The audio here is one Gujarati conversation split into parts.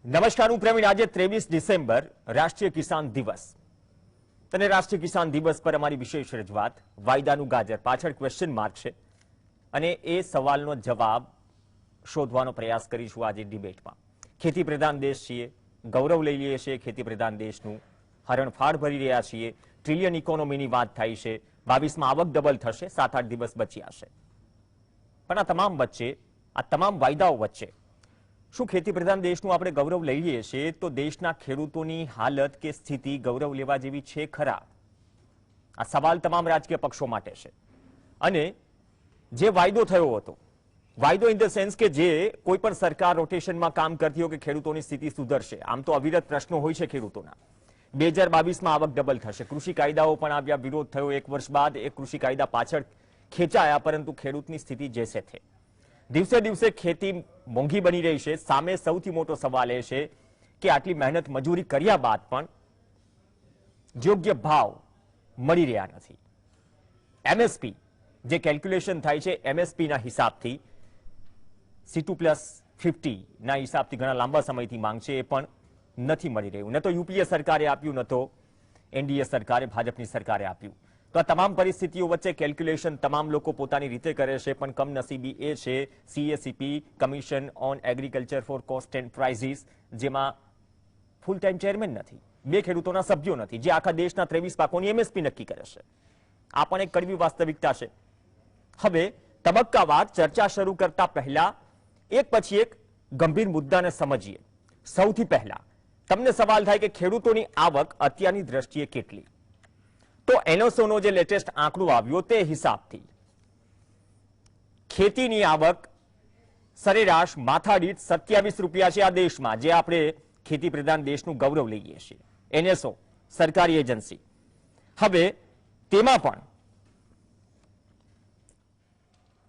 નમસ્કાર, હું પ્રવીણ। આજે 23 ડિસેમ્બર રાષ્ટ્રીય કિસાન દિવસ અને રાષ્ટ્રીય કિસાન દિવસ પર અમારી વિશેષ રજૂઆત વાયદાનું ગાજર પાછળ ક્વેશ્ચન માર્ક છે અને એ સવાલનો જવાબ શોધવાનો પ્રયાસ કરીશું આજે ડિબેટમાં। ખેતી પ્રધાન દેશ છીએ, ગૌરવ લઈ લઈએ છીએ ખેતી પ્રધાન દેશનું, હરણફાળ ભરી રહ્યા છીએ, ટ્રિલિયન ઇકોનોમીની વાત થાય છે, 22માં આવક ડબલ થશે, 7-8 દિવસ બચ્યા છે। પણ આ તમામ વચ્ચે, આ તમામ વાયદાઓ વચ્ચે શું ખેતી પ્રધાન દેશનું આપણે ગૌરવ લઈ લઈએ છીએ તો દેશના ખેડૂતોની હાલત કે સ્થિતિ ગૌરવ લેવા જેવી છે ખરા? આ સવાલ તમામ રાજકીય પક્ષો માટે છે। અને જે વાયદો થયો હતો, વાયદો ઇન ધ સેન્સ કે જે કોઈ પણ સરકાર રોટેશનમાં કામ કરતી હોય કે ખેડૂતોની સ્થિતિ સુધરશે, આમ તો અવિરત પ્રશ્નો હોય છે ખેડૂતોના। 2022માં આવક ડબલ થશે, કૃષિ કાયદાઓ પણ આવ્યા, વિરોધ થયો, 1 વર્ષ બાદ એ કૃષિ કાયદા પાછળ ખેંચાયા, પરંતુ ખેડૂતની સ્થિતિ જેસે છે। દિવસે દિવસે ખેતી મોંઘી બની રહી છે। સામે સૌથી મોટો સવાલ એ છે કે આટલી મહેનત મજૂરી કર્યા બાદ પણ યોગ્ય ભાવ મળી રહ્યા નથી। એમએસપી જે કેલ્ક્યુલેશન થાય છે, એમએસપી ના હિસાબથી C2+50 ના હિસાબથી ઘણા લાંબા સમયથી માંગ છે, એ પણ નથી મળી રહ્યું। ન તો યુપીએ સરકારે આપ્યું, ન તો એનડીએ સરકારે, ભાજપની સરકારે આપ્યું। તો આ તમામ પરિસ્થિતિઓ વચ્ચે કેલ્ક્યુલેશન તમામ લોકો પોતાની રીતે કરે છે, પણ કમનસીબી એ છે CACP commission on agriculture for cost and prices, જેમાં ફૂલ ટાઈમ ચેરમેન નથી, 2 ખેડૂતોના સભ્યો નથી, જે આખા દેશના 23 પાકોની એમએસપી નક્કી કરે છે। આ પણ એક કડવી વાસ્તવિકતા છે। હવે તબક્કાવાર ચર્ચા શરૂ કરતા પહેલા એક પછી એક ગંભીર મુદ્દાને સમજીએ। સૌથી પહેલા તમને સવાલ થાય કે ખેડૂતોની આવક અત્યારની દ્રષ્ટિએ કેટલી? તો એનઓસોનો જે લેટેસ્ટ આંકડો આવ્યો તે હિસાબથી ખેતીની આવક સરેરાશ માથાદીઠ 27 રૂપિયા છે આ દેશમાં, જે આપણે ખેતી પ્રધાન દેશનું ગૌરવ લઈએ છીએ, એનએસઓ સરકારી એજન્સી। હવે તેમાં પણ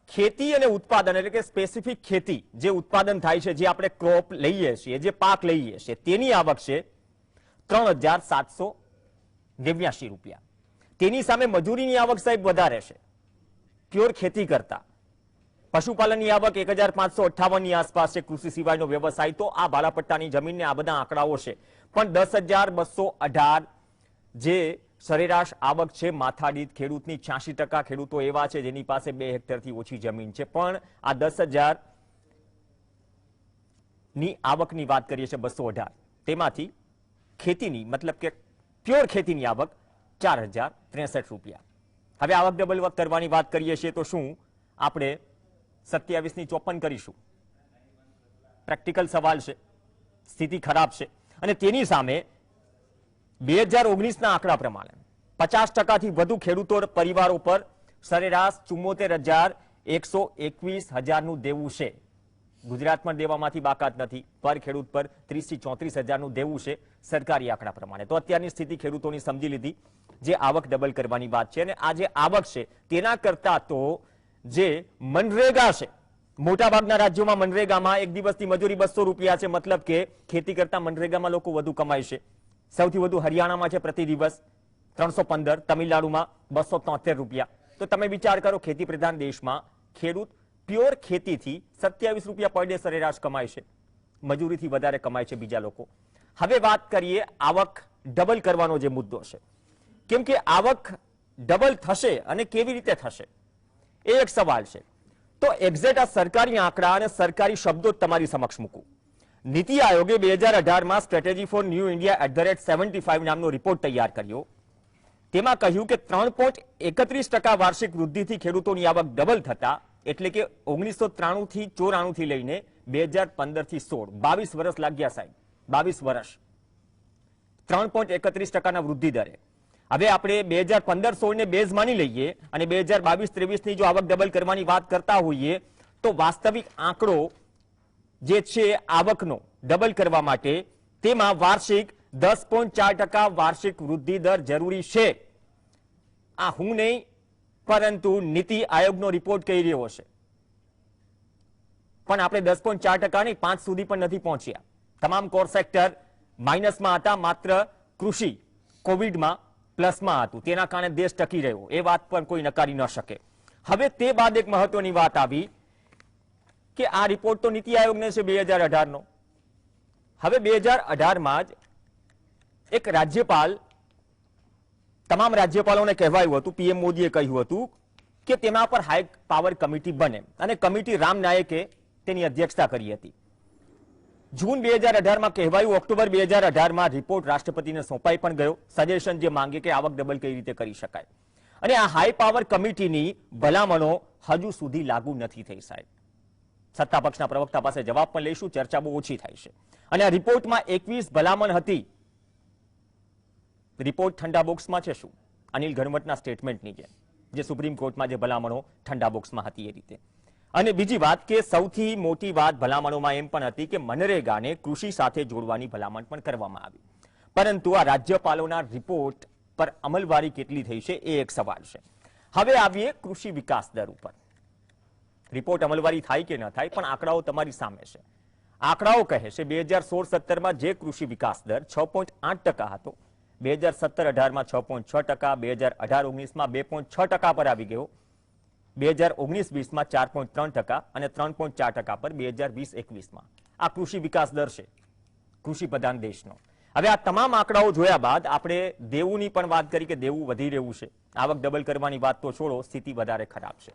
ખેતી અને ઉત્પાદન એટલે કે સ્પેસિફિક ખેતી જે ઉત્પાદન થાય છે, જે આપણે ક્રોપ લઈએ છીએ, જે પાક લઈએ છીએ, તેની આવક છે 3789 રૂપિયા। તેની સામે મજૂરીની આવક સાહેબ વધારે છે પ્યોર ખેતી કરતા। પશુપાલનની આવક 1558 ની આસપાસ છે, કૃષિ સિવાયનો વ્યવસાય તો આ બાલાપટ્ટાની જમીનને આ બધા આંકડાઓ છે। પણ 10,218 જે સરેરાશ આવક છે માથાદીઠ ખેડૂતની, 86% ખેડૂતો એવા છે જેની પાસે 2 હેક્ટરથી ઓછી જમીન છે। પણ આ 10,000 ની આવકની વાત કરીએ છીએ 218, તેમાંથી ખેતીની મતલબ કે પ્યોર ખેતીની આવક 4,063 રૂપિયા। હવે આવક ડબલ કરવાની વાત કરીએ છીએ તો શું આપણે 27 ની 54 કરીશું? પ્રેક્ટિકલ સવાલ છે, સ્થિતિ ખરાબ છે। અને તેની સામે 2019ના આંકડા પ્રમાણે 50%થી વધુ ખેડૂતો પરિવારો પર સરેરાશ 74,121 નું દેવું છે। ગુજરાતમાં દેવામાંથી બાકાત નથી, પર ખેડૂત પર 30 થી 34 નું દેવું છે સરકારી આંકડા પ્રમાણે। તો અત્યારની સ્થિતિ ખેડૂતોની સમજી લીધી, જે આવક ડબલ કરવાની વાત છે। અને આ જે આવક છે તેના કરતા તો જે મનરેગા છે, મોટાભાગના રાજ્યોમાં મનરેગામાં એક દિવસની મજૂરી 200 રૂપિયા છે, મતલબ કે ખેતી કરતા મનરેગામાં લોકો વધુ કમાય છે। સૌથી વધુ હરિયાણામાં છે પ્રતિ દિવસ 315, તમિલનાડુમાં 273 રૂપિયા। તો તમે વિચાર કરો, ખેતી પ્રધાન દેશમાં ખેડૂત પ્યોર ખેતીથી 27 રૂપિયા પર ડે સરેરાશ કમાય છે, મજૂરીથી વધારે કમાય છે બીજા લોકો। હવે વાત કરીએ આવક ડબલ કરવાનો જે મુદ્દો છે, કેમ કે આવક ડબલ થશે અને કેવી રીતે થશે એ એક સવાલ છે। તો એક્ઝેક્ટ આ સરકારી આંકડા અને સરકારી શબ્દો તમારી સમક્ષ મૂકું। નીતિ આયોગે 2018માં સ્ટ્રેટેજી ફોર ન્યૂ ઇન્ડિયા @75 નામનો રિપોર્ટ તૈયાર કર્યો। તેમાં કહ્યું કે 3.31% વાર્ષિક વૃદ્ધિથી ખેડૂતોની આવક ડબલ થતા, એટલે કે 1993 થી 94 થી લઈને 2015 થી 16, 22 વર્ષ લાગ્યા સાહેબ, 22 વર્ષ 3.31%ના વૃદ્ધિ દરે। હવે આપણે 2015-16 ને બેઝ માની લઈએ અને 2022-23 ની જો આવક ડબલ કરવાની વાત કરતા હોઈએ તો વાસ્તવિક આંકડો જે છે આવકનો ડબલ કરવા માટે તેમાં વાર્ષિક 10.4% વાર્ષિક વૃદ્ધિ દર જરૂરી છે। આ હું નહીં, પરંતુ નીતિ આયોગનો રિપોર્ટ કહી રહ્યો છે। પણ આપણે 10.4% નહીં, 5 સુધી પણ નથી પહોંચ્યા। તમામ કોર સેક્ટર માઇનસમાં હતા, માત્ર કૃષિ કોવિડમાં પ્લસમાં હતું, તેના કારણે દેશ ટકી રહ્યો, એ વાત પણ કોઈ નકારી ન શકે। હવે તે બાદ એક મહત્વની વાત આવી કે આ રિપોર્ટ તો નીતિ આયોગને છે 2018નો, હવે 2018માં જ એક રાજ્યપાલ તમામ રાજ્યપાલોને કહેવાયું હતું, પીએમ મોદીએ કહ્યું હતું કે તેના પર હાઈ પાવર કમિટી બને અને કમિટી રામ નાયકે તેની અધ્યક્ષતા કરી હતી. જૂન 2018માં કહેવાયું, ઓક્ટોબર 2018માં રિપોર્ટ રાષ્ટ્રપતિને સોંપાઈ પણ ગયો, સજેશન જે માંગે કે આવક ડબલ કઈ રીતે કરી શકાય. અને આ હાઈ પાવર કમિટીની ભલામણો હજુ સુધી લાગુ નથી થઈ. સાહેબ, સત્તા પક્ષના પ્રવક્તા પાસે જવાબ પણ લઈશું, ચર્ચા બહુ ઓછી થાય છે. અને આ રિપોર્ટમાં 21 ભલામણ હતી. રિપોર્ટ ઠંડા બોક્સમાં છે શું? અનિલ ઘનવટના સ્ટેટમેન્ટની જેમ, જે સુપ્રીમ કોર્ટમાં જે ભલામણો ઠંડા બોક્સમાં હતી એ રીતે. અને બીજી વાત કે સૌથી મોટી વાત ભલામણોમાં એમ પણ હતી કે મનરેગાને કૃષિ સાથે જોડવાની ભલામણ પણ કરવામાં આવી. પરંતુ આ રાજ્યપાલોના રિપોર્ટ પર અમલવારી કેટલી થઈ છે એ એક સવાલ છે. હવે આવીએ કૃષિ વિકાસ દર ઉપર. રિપોર્ટ અમલવારી થાય કે ન થાય, પણ આંકડાઓ તમારી સામે છે. આંકડાઓ કહે છે 2016-17માં જે કૃષિ વિકાસ દર 6.8% હતો, 2017-18માં 6.6%, 2018-19માં 2.6% પર આવી ગયો, 2019-20માં 4.3% અને 3.4% પર 2020-21માં. આ કૃષિ વિકાસ દર છે કૃષિ પ્રધાન દેશનો. હવે આ તમામ આંકડાઓ જોયા બાદ આપણે દેવુંની પણ વાત કરી કે દેવું વધી રહ્યું છે. આવક ડબલ કરવાની વાત તો છોડો, સ્થિતિ વધારે ખરાબ છે.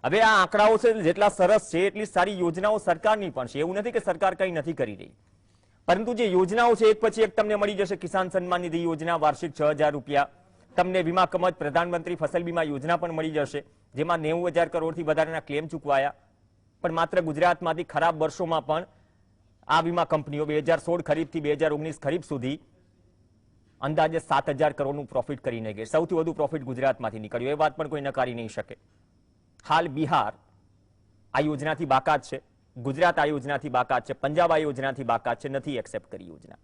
હવે આ આંકડાઓ છે જેટલા સરસ છે એટલી સારી યોજનાઓ સરકારની પણ છે. એવું નથી કે સરકાર કંઈ નથી કરી રહી, પરંતુ જે યોજનાઓ છે એક પછી એક તમને મળી જશે. કિસાન સન્માન નિધિ યોજના વાર્ષિક 6,000 રૂપિયા, તમને વીમા કવચ પ્રધાનમંત્રી ફસલ બીમા યોજના પણ મળી જશે, જેમાં 90,000 કરોડથી વધારેના ક્લેમ ચૂકવાયા. પણ માત્ર ગુજરાતમાંથી ખરાબ વર્ષોમાં પણ આ વીમા કંપનીઓ 2016 ખરીફથી 2019 ખરીફ સુધી અંદાજે 7,000 કરોડનું પ્રોફિટ કરીને ગઈ. સૌથી વધુ પ્રોફિટ ગુજરાતમાંથી નીકળ્યું, એ વાત પણ કોઈ નકારી નહીં શકે. હાલ બિહાર આ યોજનાથી બાકાત છે, ગુજરાત આ યોજનાથી બાકાત છે, પંજાબ આ યોજનાથી બાકાત છે, નથી એક્સેપ્ટ કરી યોજના.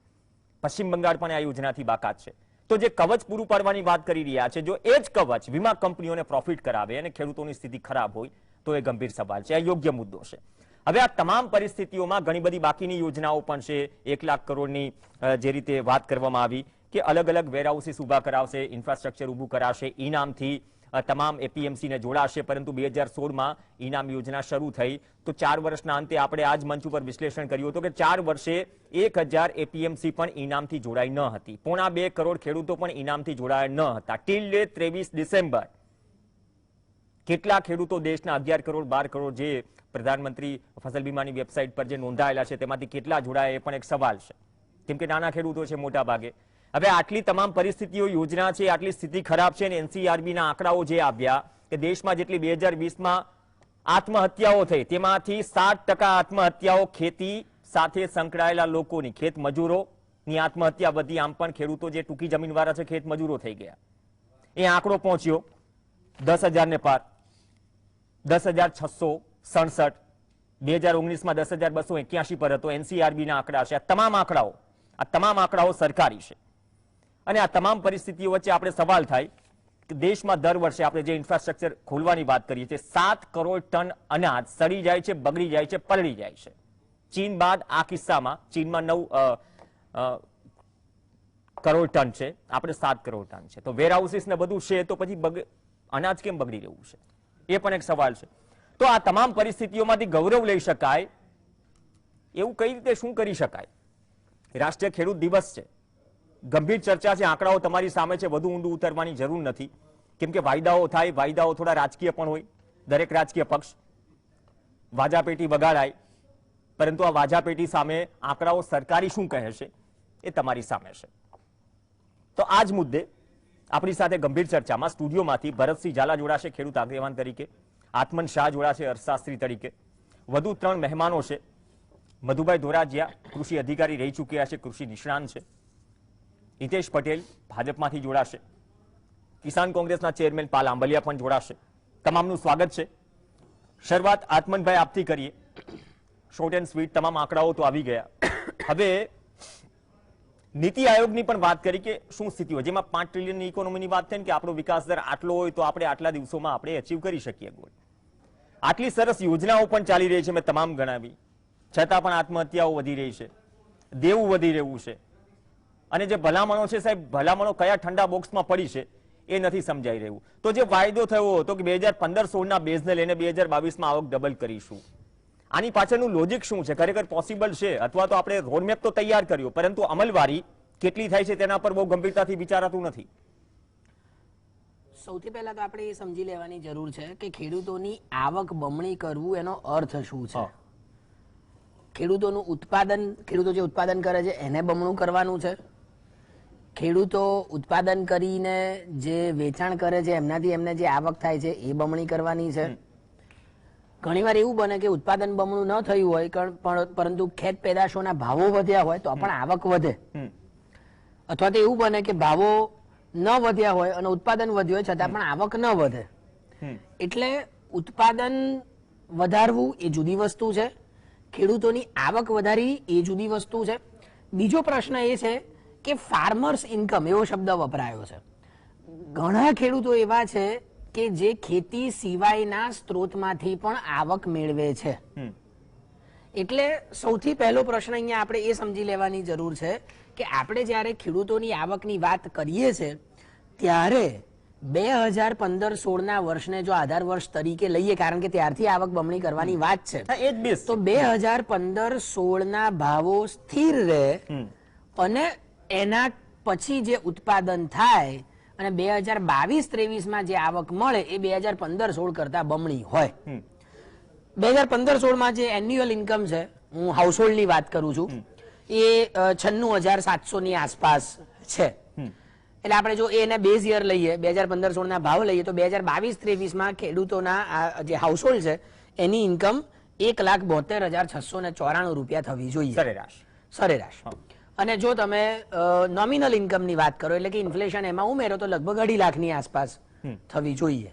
પશ્ચિમ બંગાળ પણ આ યોજનાથી બાકાત છે. તો જે કવચ પૂરું પાડવાની વાત કરી રહ્યા છે, જો એ જ કવચ વીમા કંપનીઓને પ્રોફિટ કરાવે અને ખેડૂતોની સ્થિતિ ખરાબ હોય તો એ ગંભીર સવાલ છે, આ યોગ્ય મુદ્દો છે. હવે આ તમામ પરિસ્થિતિઓમાં ઘણી બધી બાકીની યોજનાઓ પણ છે. 1 લાખ કરોડની જે રીતે વાત કરવામાં આવી કે અલગ અલગ વેરહાઉસીસ ઉભા કરાવશે, ઇન્ફ્રાસ્ટ્રક્ચર ઉભું કરાશે, ઇનામથી તમામ એપીએમસીને જોડાશે. પરંતુ 2016માં ઇનામ યોજના શરૂ થઈ તો 4 વર્ષના અંતે આપણે આ જ મંચ ઉપર વિશ્લેષણ કર્યું હતું કે 4 વર્ષે 1,000 એપીએમસી પણ ઇનામથી જોડાઈ ન હતી. 1.25 કરોડ ખેડૂતો પણ ઇનામથી જોડાયા ન હતા. ટીલ ડે 23 ડિસેમ્બર કેટલા ખેડૂતો દેશના 11 કરોડ 12 કરોડ જે પ્રધાનમંત્રી ફસલ બીમાની વેબસાઇટ પર જે નોંધાયેલા છે તેમાંથી કેટલા જોડાયા એ પણ એક સવાલ છે, કેમ કે નાના ખેડૂતો છે મોટા ભાગે. હવે આટલી તમામ પરિસ્થિતિઓ યોજના છે, આટલી સ્થિતિ ખરાબ છે અને એનસીઆરબીના આંકડાઓ જે આવ્યા કે દેશમાં જેટલી 2020માં આત્મહત્યાઓ થઈ તેમાંથી 60% આત્મહત્યાઓ ખેતી સાથે સંકળાયેલા લોકોની, ખેત મજૂરોની આત્મહત્યા વધી. આમ પણ ખેડૂતો જે ટૂંકી જમીનવાળા છે ખેત મજૂરો થઈ ગયા. એ આંકડો પહોંચ્યો 10,000 ને પાર, 10,667. 2019માં 10,281 પર હતો. એનસીઆરબીના આંકડા છે. આ તમામ આંકડાઓ સરકારી છે. અને આ તમામ પરિસ્થિતિઓ વચ્ચે આપણે સવાલ થાય કે દેશમાં દર વર્ષે આપણે જે ઇન્ફ્રાસ્ટ્રક્ચર ખોલવાની વાત કરીએ છીએ 7 કરોડ ટન અનાજ સડી જાય છે, બગડી જાય છે, પલળી જાય છે. ચીન બાદ આ કિસ્સામાં ચીનમાં 9 કરોડ ટન છે, આપણે 7 કરોડ ટન છે. તો વેરહાઉસીસ ને બધું છે તો પછી અનાજ કેમ બગડી રહ્યું છે એ પણ એક સવાલ છે. તો આ તમામ પરિસ્થિતિઓમાંથી ગૌરવ લઈ શકાય એવું કઈ રીતે શું કરી શકાય? રાષ્ટ્રીય ખેડૂત દિવસ છે, ગંભીર ચર્ચા છે, આંકડાઓ તમારી સામે છે, વધુ ઊંડું ઉતરવાની જરૂર નથી. કેમ કે વાયદાઓ થાય, વાયદાઓ થોડા રાજકીય પણ હોય, દરેક રાજકીય પક્ષ વાજાપેટી વગાડાય, પરંતુ આ વાજાપેટી સામે આંકડાઓ સરકારી શું કહે છે એ તમારી સામે છે. તો આ જ મુદ્દે આપણી સાથે ગંભીર ચર્ચામાં સ્ટુડિયોમાંથી ભરતસિંહ ઝાલા જોડાશે ખેડૂત આગેવાન તરીકે, આત્મન શાહ જોડાશે અર્થશાસ્ત્રી તરીકે, વધુ 3 મહેમાનો છે. મધુભાઈ ધોરાજીયા કૃષિ અધિકારી રહી ચૂક્યા છે, કૃષિ નિષ્ણાંત છે. હિતેશ પટેલ ભાજપમાંથી જોડાશે, કિસાન કોંગ્રેસના ચેરમેન પાલ આંબલિયા પણ જોડાશે. તમામનું સ્વાગત છે. શરૂઆત આત્મનભાઈ આપથી કરીએ. શોર્ટ એન્ડ સ્વીટ તમામ આંકડાઓ તો આવી ગયા. હવે નીતિ આયોગની પણ વાત કરી કે શું સ્થિતિ હોય, જેમાં 5 ટ્રિલિયનની ઇકોનોમીની વાત થઈ કે આપણો વિકાસ દર આટલો હોય તો આપણે આટલા દિવસોમાં આપણે અચીવ કરી શકીએ ગોલ. આટલી સરસ યોજનાઓ પણ ચાલી રહી છે, મેં તમામ ગણાવી, છતાં પણ આત્મહત્યાઓ વધી રહી છે, દેવું વધી રહ્યું છે. અને જે ભલામણો છે સાહેબ, ભલામણો કયા ઠંડા બોક્સમાં પડી છે એ નથી સમજાઈ રહ્યું. તો જે વાયદો થયો હતો કે 2015-16ના બેઝને લઈને 2022માં આવક ડબલ કરીશું, આની પાછળનું લોજિક શું છે? ખરેખર પોસિબલ છે? અથવા તો આપણે રોડમેપ તો તૈયાર કર્યો, પરંતુ અમલવારી કેટલી થાય છે તેના પર બહુ ગંભીરતાથી વિચારાતું નથી. સૌથી પહેલા તો આપણે એ સમજી લેવાની જરૂર છે કે ખેડૂતોની આવક બમણી કરવું એનો અર્થ શું છે. ખેડૂતોનું ઉત્પાદન, ખેડૂતો જે ઉત્પાદન કરે છે એને બમણું કરવાનું છે. ખેડૂતો ઉત્પાદન કરીને જે વેચાણ કરે છે એમનાથી એમને જે આવક થાય છે એ બમણી કરવાની છે. ઘણીવાર એવું બને કે ઉત્પાદન બમણું ન થયું હોય પરંતુ ખેત પેદાશોના ભાવો વધ્યા હોય તો પણ આવક વધે, અથવા તો એવું બને કે ભાવો ન વધ્યા હોય અને ઉત્પાદન વધ્યું હોય છતાં પણ આવક ન વધે. એટલે ઉત્પાદન વધારવું એ જુદી વસ્તુ છે, ખેડૂતોની આવક વધારવી એ જુદી વસ્તુ છે. બીજો પ્રશ્ન એ છે કે ફાર્મર્સ ઇન્કમ એવો શબ્દ વપરાયો છે. ઘણા ખેડૂતો એવા છે કે જે ખેતી સિવાયના સ્ત્રોતમાંથી પણ આવક મેળવે છે. એટલે સૌથી પહેલો પ્રશ્ન અહીંયા આપણે એ સમજી લેવાની જરૂર છે કે આપણે જ્યારે ખેડૂતોની આવકની વાત કરીએ છીએ ત્યારે 2015-16ના વર્ષને જો આધાર વર્ષ તરીકે લઈએ, કારણ કે ત્યારથી આવક બમણી કરવાની વાત છે, તો 2015-16ના ભાવો સ્થિર રહે અને એના પછી જે ઉત્પાદન થાય અને 2022-23માં જે આવક મળે એ 2015-16 કરતા બમણી હોય. 2015-16માં જે એન્યુઅલ ઇન્કમ છે, હું હાઉસહોલ્ડની વાત કરું છું, એ 96,700 ની આસપાસ છે. એટલે આપણે જો એને બેઝ યર લઈએ, 2015-16ના ભાવ લઈએ, તો 2022-23માં ખેડૂતોના જે હાઉસહોલ્ડ છે એની ઇન્કમ 1,72,694 રૂપિયા થવી જોઈએ સરેરાશ. અને જો તમે નોમિનલ ઇન્કમની વાત કરો એટલે કે ઇન્ફ્લેશન એમાં ઉમેરો તો લગભગ 2.5 લાખની આસપાસ થવી જોઈએ.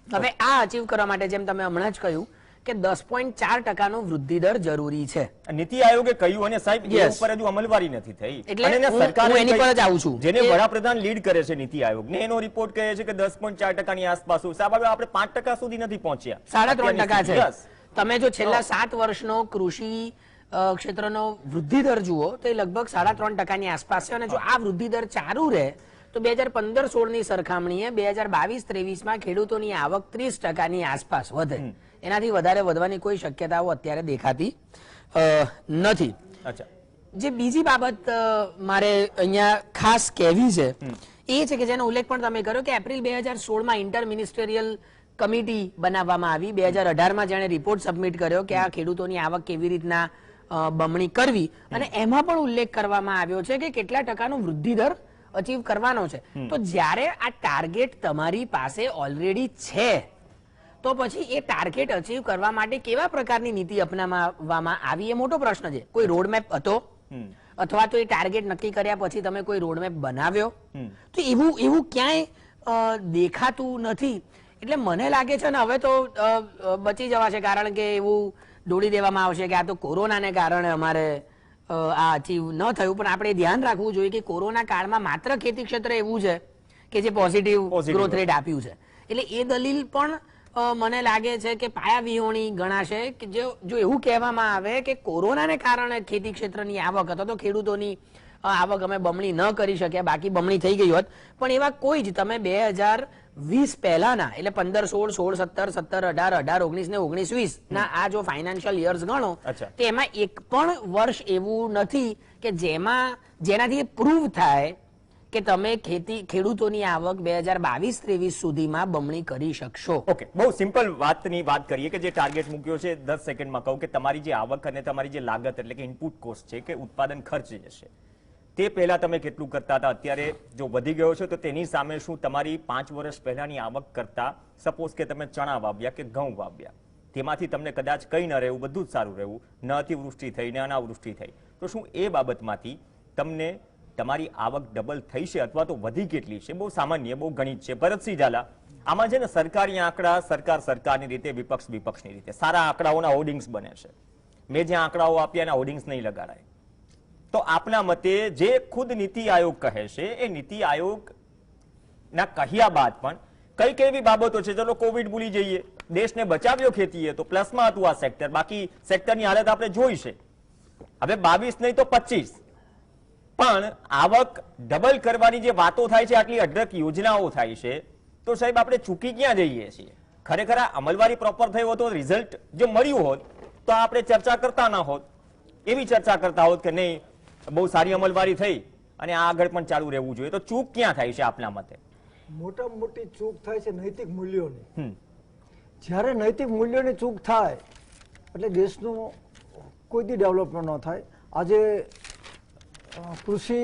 હવે આ અચીવ કરવા માટે જેમ તમે હમણાં જ કહ્યું કે 10.4% વૃદ્ધિ દર જરૂરી છે. નીતિ આયોગે કહ્યું અને સાહેબ એ ઉપર હજુ અમલવારી નથી થઈ. એટલે સરકાર એની પર જ આવું છું. જેને વડાપ્રધાન લીડ કરે છે નીતિ આયોગ ને, એનો રિપોર્ટ કહે છે કે 10.4%ની આસપાસ. સાહેબ આપણે 5% સુધી નથી પહોંચ્યા, 3.5% છે. તમે જો છેલ્લા 7 વર્ષનો કૃષિ ક્ષેત્રનો વૃદ્ધિ દર જુઓ તો એ લગભગ 3.5%ની આસપાસ છે. અને જો આ વૃદ્ધિ દર ચાલુ રહે તો 2015-16ની સરખામણીએ 2022-23માં ખેડૂતોની આવક 30%ની આસપાસ વધે. એનાથી વધારે વધવાની કોઈ શક્યતાઓ અત્યારે દેખાતી નથી. જે બીજી બાબત મારે અહીંયા ખાસ કહેવી છે એ છે કે જેનો ઉલ્લેખ પણ તમે કર્યો કે એપ્રિલ 2016માં ઇન્ટર મિનિસ્ટરિયલ કમિટી બનાવવામાં આવી. 2018માં જેણે રિપોર્ટ સબમિટ કર્યો કે આ ખેડૂતોની આવક કેવી રીતના બમણી કરવી, અને એમાં પણ ઉલ્લેખ કરવામાં આવ્યો છે કે કેટલા ટકાનો વૃદ્ધિ દર અચીવ કરવાનો છે. તો જ્યારે આ ટાર્ગેટ તમારી પાસે ઓલરેડી છે તો પછી એ ટાર્ગેટ અચીવ કરવા માટે કેવા પ્રકારની નીતિ અપનાવવામાં આવી એ મોટો પ્રશ્ન છે. કોઈ રોડમેપ હતો અથવા તો એ ટાર્ગેટ નક્કી કર્યા પછી તમે કોઈ રોડમેપ બનાવ્યો? તો એવું ક્યાંય દેખાતું નથી. એટલે મને લાગે છે ને હવે તો બચી જવાશે, કારણ કે એવું દોડી દેવામાં આવશે કે આ તો કોરોનાને કારણે અમારે આ અચીવ ન થયું. પણ આપણે ધ્યાન રાખવું જોઈએ કે કોરોના કાળમાં માત્ર ખેતી ક્ષેત્ર એવું છે કે જે પોઝિટિવ ગ્રોથ રેટ આપ્યું છે. એટલે એ દલીલ પણ મને લાગે છે કે પાયાવિહોણી ગણાશે કે જો એવું કહેવામાં આવે કે કોરોનાને કારણે ખેતી ક્ષેત્રની આવક અથવા તો ખેડૂતોની આવક અમે બમણી ન કરી શક્યા, બાકી બમણી થઈ ગઈ હોત. પણ એવા કોઈ જ તમે 2020 પહેલાના એટલે 15-16, 16, 17, 18, 18, 19 ને 19-20 ના આ જો ફાઇનાન્શિયલ યર્સ ગણો તો એમાં એક પણ વર્ષ એવું નથી કે જેનાથી પ્રૂવ થાય કે તમે ખેડૂતોની આવક 2022-23 સુધીમાં બમણી કરી શકશો. ઓકે, બહુ સિમ્પલ વાતની વાત કરીએ કે જે ટાર્ગેટ મૂક્યો છે 10 સેકન્ડમાં કહું કે તમારી જે આવક અને તમારી જે લાગત એટલે કે ઇનપુટ કોસ્ટ છે કે ઉત્પાદન ખર્ચ જશે તે પહેલા તમે કેટલું કરતા હતા, અત્યારે જો વધી ગયો છે તો તેની સામે શું તમારી 5 વર્ષ પહેલાની આવક કરતા, સપોઝ કે તમે ચણા વાવ્યા કે ઘઉં વાવ્યા, તેમાંથી તમને કદાચ કંઈ ન રહેવું, બધું જ સારું રહેવું, ન અતિવૃષ્ટિ થઈ ને અનાવૃષ્ટિ થઈ, તો શું એ બાબતમાંથી તમને તમારી આવક ડબલ થઈ છે અથવા તો વધી કેટલી છે? બહુ સામાન્ય, બહુ ગણિત છે. ભરતસિંહ ઝાલા, આમાં છે ને સરકારી આંકડા સરકારની રીતે, વિપક્ષ વિપક્ષની રીતે, સારા આંકડાઓના હોર્ડિંગ્સ બને છે. મેં જે આંકડાઓ આપ્યા એના હોર્ડિંગ્સ નહીં લગાડાય. તો આપના મતે જે ખુદ નીતિ આયોગ કહે છે એ નીતિ આયોગ ના કહ્યા બાદ પણ કઈ કેવી બાબતો છે? ચલો કોવિડ ભૂલી જઈએ, દેશને બચાવ્યો ખેતીએ તો પ્લસમાં હતું આ સેક્ટર, બાકી સેક્ટરની હાલત આપણે જોઈ છે. હવે 22 નહીં તો 25 પણ આવક ડબલ કરવાની જે વાતો થાય છે, આટલી અઢળક યોજનાઓ થાય છે, તો સાહેબ આપણે ચૂકી ક્યાં જઈએ છીએ? ખરેખર આ અમલવારી પ્રોપર થયો તો રિઝલ્ટ જો મળ્યું હોત તો આપણે ચર્ચા કરતા ના હોત, એવી ચર્ચા કરતા હોત કે નહીં બહુ સારી અમલવારી થઈ અને આ આગળ પણ ચાલુ રહેવું જોઈએ. તો ચૂક ક્યાં થાય છે આપના મતે? મોટામાં મોટી ચૂક થાય છે નૈતિક મૂલ્યોની. જ્યારે નૈતિક મૂલ્યોની ચૂક થાય એટલે દેશનું કોઈ દી ડેવલપમેન્ટ ન થાય. આજે કૃષિ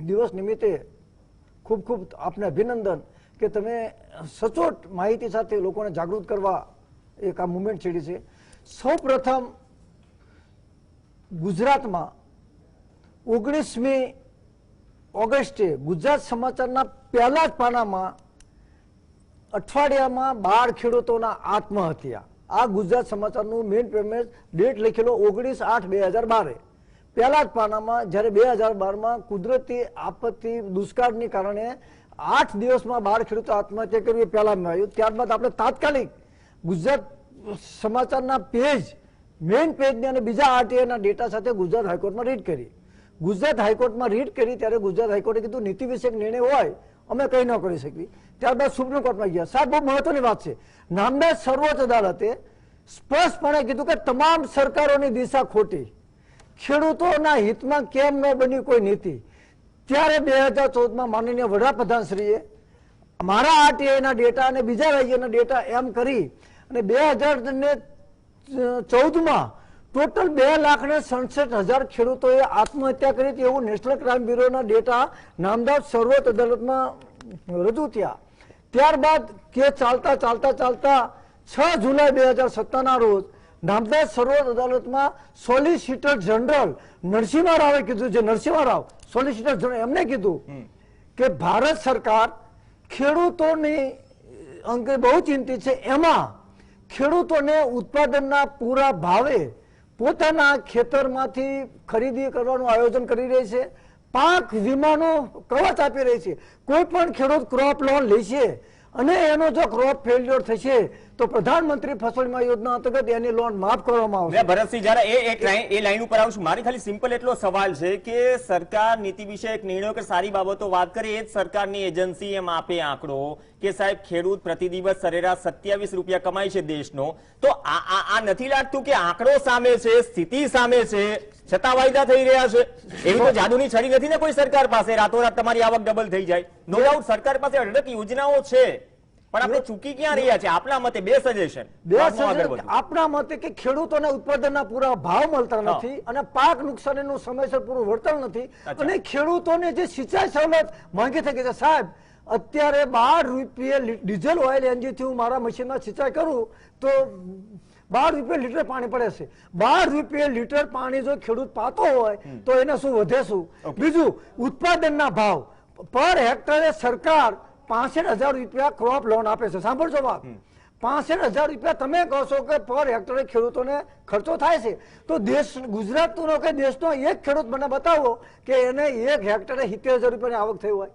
દિવસ નિમિત્તે ખૂબ ખૂબ આપને અભિનંદન કે તમે સચોટ માહિતી સાથે લોકોને જાગૃત કરવા એક આ મુવમેન્ટ છેડી છે. સૌ પ્રથમ ગુજરાતમાં 19મી ઓગસ્ટે ગુજરાત સમાચારના પહેલા જ પાનામાં અઠવાડિયામાં 12 ખેડૂતોના આત્મહત્યા, આ ગુજરાત સમાચારનું મેઇન પેમેજ ડેટ લખેલો 19/8/2012 પહેલા જ પાનામાં. જ્યારે 2012માં કુદરતી આપત્તિ દુષ્કાળની કારણે 8 દિવસમાં 12 ખેડૂતો આત્મહત્યા કરી, પહેલામાં આવ્યું. ત્યારબાદ આપણે તાત્કાલિક ગુજરાત સમાચારના પેજ મેઇન પેજને અને બીજા આરટીઆઈના ડેટા સાથે ગુજરાત હાઈકોર્ટમાં રીટ કરી. ગુજરાત હાઈકોર્ટમાં રીટ કરી ત્યારે ગુજરાત હાઈકોર્ટે કીધું નીતિ વિષયક નિર્ણય હોય અમે કંઈ ન કરી શકીએ. ત્યારબાદ સુપ્રીમ કોર્ટમાં ગયા. સાહેબ બહુ મહત્વની વાત છે, નામદાર સર્વોચ્ચ અદાલતે સ્પષ્ટપણે કીધું કે તમામ સરકારોની દિશા ખોટી, ખેડૂતોના હિતમાં કેમ ન બની કોઈ નીતિ. ત્યારે 2014માં માનનીય વડાપ્રધાનશ્રીએ મારા આરટીઆઈના ડેટા અને બીજા રાજ્યના ડેટા એમ કરી અને 2014માં ટોટલ 2,67,000 ખેડૂતોએ આત્મહત્યા કરી હતી એવું નેશનલ ક્રાઇમ બ્યુરોના ડેટા નામદાર સર્વોચ્ચ અદાલતમાં રજૂ થયા. ત્યારબાદ કેસ ચાલતા ચાલતા ચાલતા 6 જુલાઈ 2017ના રોજ નામદાર સર્વોચ્ચ અદાલતમાં સોલિસિટર જનરલ નરસિંહ રાવે કીધું, જે નરસિંહ રાવ સોલિસિટર જનરલ એમને કીધું કે ભારત સરકાર ખેડૂતોની અંગે બહુ ચિંતિત છે, એમાં ખેડૂતોને ઉત્પાદનના પૂરા ભાવે પોતાના ખેતરમાંથી ખરીદી કરવાનું આયોજન કરી રહી છે, પાક વીમાનો કવચ આપી રહી છે. કોઈ પણ ખેડૂત ક્રોપ લોન લેશે અને એનો જો ક્રોપ ફેલ્યોર થશે તો પ્રધાનમંત્રી ફસલ વીમા યોજના અંતર્ગત એની લોન માફ કરવામાં આવશે. ભરતસિંહ, જરા એ લાઈન ઉપર આવું છું. મારી ખાલી સિમ્પલ એટલો સવાલ છે કે સરકાર નીતિ વિષયક નિર્ણયો કે સારી બાબતો વાત કરે, એ જ સરકારની એજન્સી એમ આપે આંકડો કે સાહેબ ખેડૂત પ્રતિ દિવસ સરેરાશ 27 રૂપિયા કમાય છે દેશનો, તો આ નથી લાગતું કે આંકડો સામે છે, સ્થિતિ સામે છે, છતાં વાયદા થઈ રહ્યા છે? એવી તો જાદુની છડી નથી ને કોઈ સરકાર પાસે રાતોરાત તમારી આવક ડબલ થઈ જાય. નો ડાઉટ સરકાર પાસે અઢળક યોજનાઓ છે, પણ આપણે ચૂકી ક્યાં રહ્યા છે આપના મતે? બે સજેશન આપના મતે કે ખેડૂતોને ઉત્પાદનના પૂરા ભાવ મળતા નથી અને પાક નુકસાનીનું સમયસર પૂરું વળતર નથી અને ખેડૂતોને જે સિંચાઈ સવલત માંગી થઈ ગઈ છે. સાહેબ અત્યારે 12 રૂપિયે ડીઝલ ઓઇલ એન્જિનથી હું મારા મશીનમાં સિંચાઈ કરું તો 12 રૂપિયા લીટર પાણી પડે છે. 12 રૂપિયા લીટર પાણી જો ખેડૂત પાતો હોય તો એને શું વધે શું? બીજું, ઉત્પાદનના ભાવ પર હેક્ટરે સરકાર 65,000 રૂપિયા ક્રોપ લોન આપે છે. સાંભળજો વાત, 65,000 રૂપિયા તમે કહો છો કે પર હેક્ટરે ખેડૂતોને ખર્ચો થાય છે, તો દેશ ગુજરાતનો કે દેશનો એક ખેડૂત મને બતાવો કે એને 1 હેક્ટરે 70,000 રૂપિયાની આવક થઈ હોય.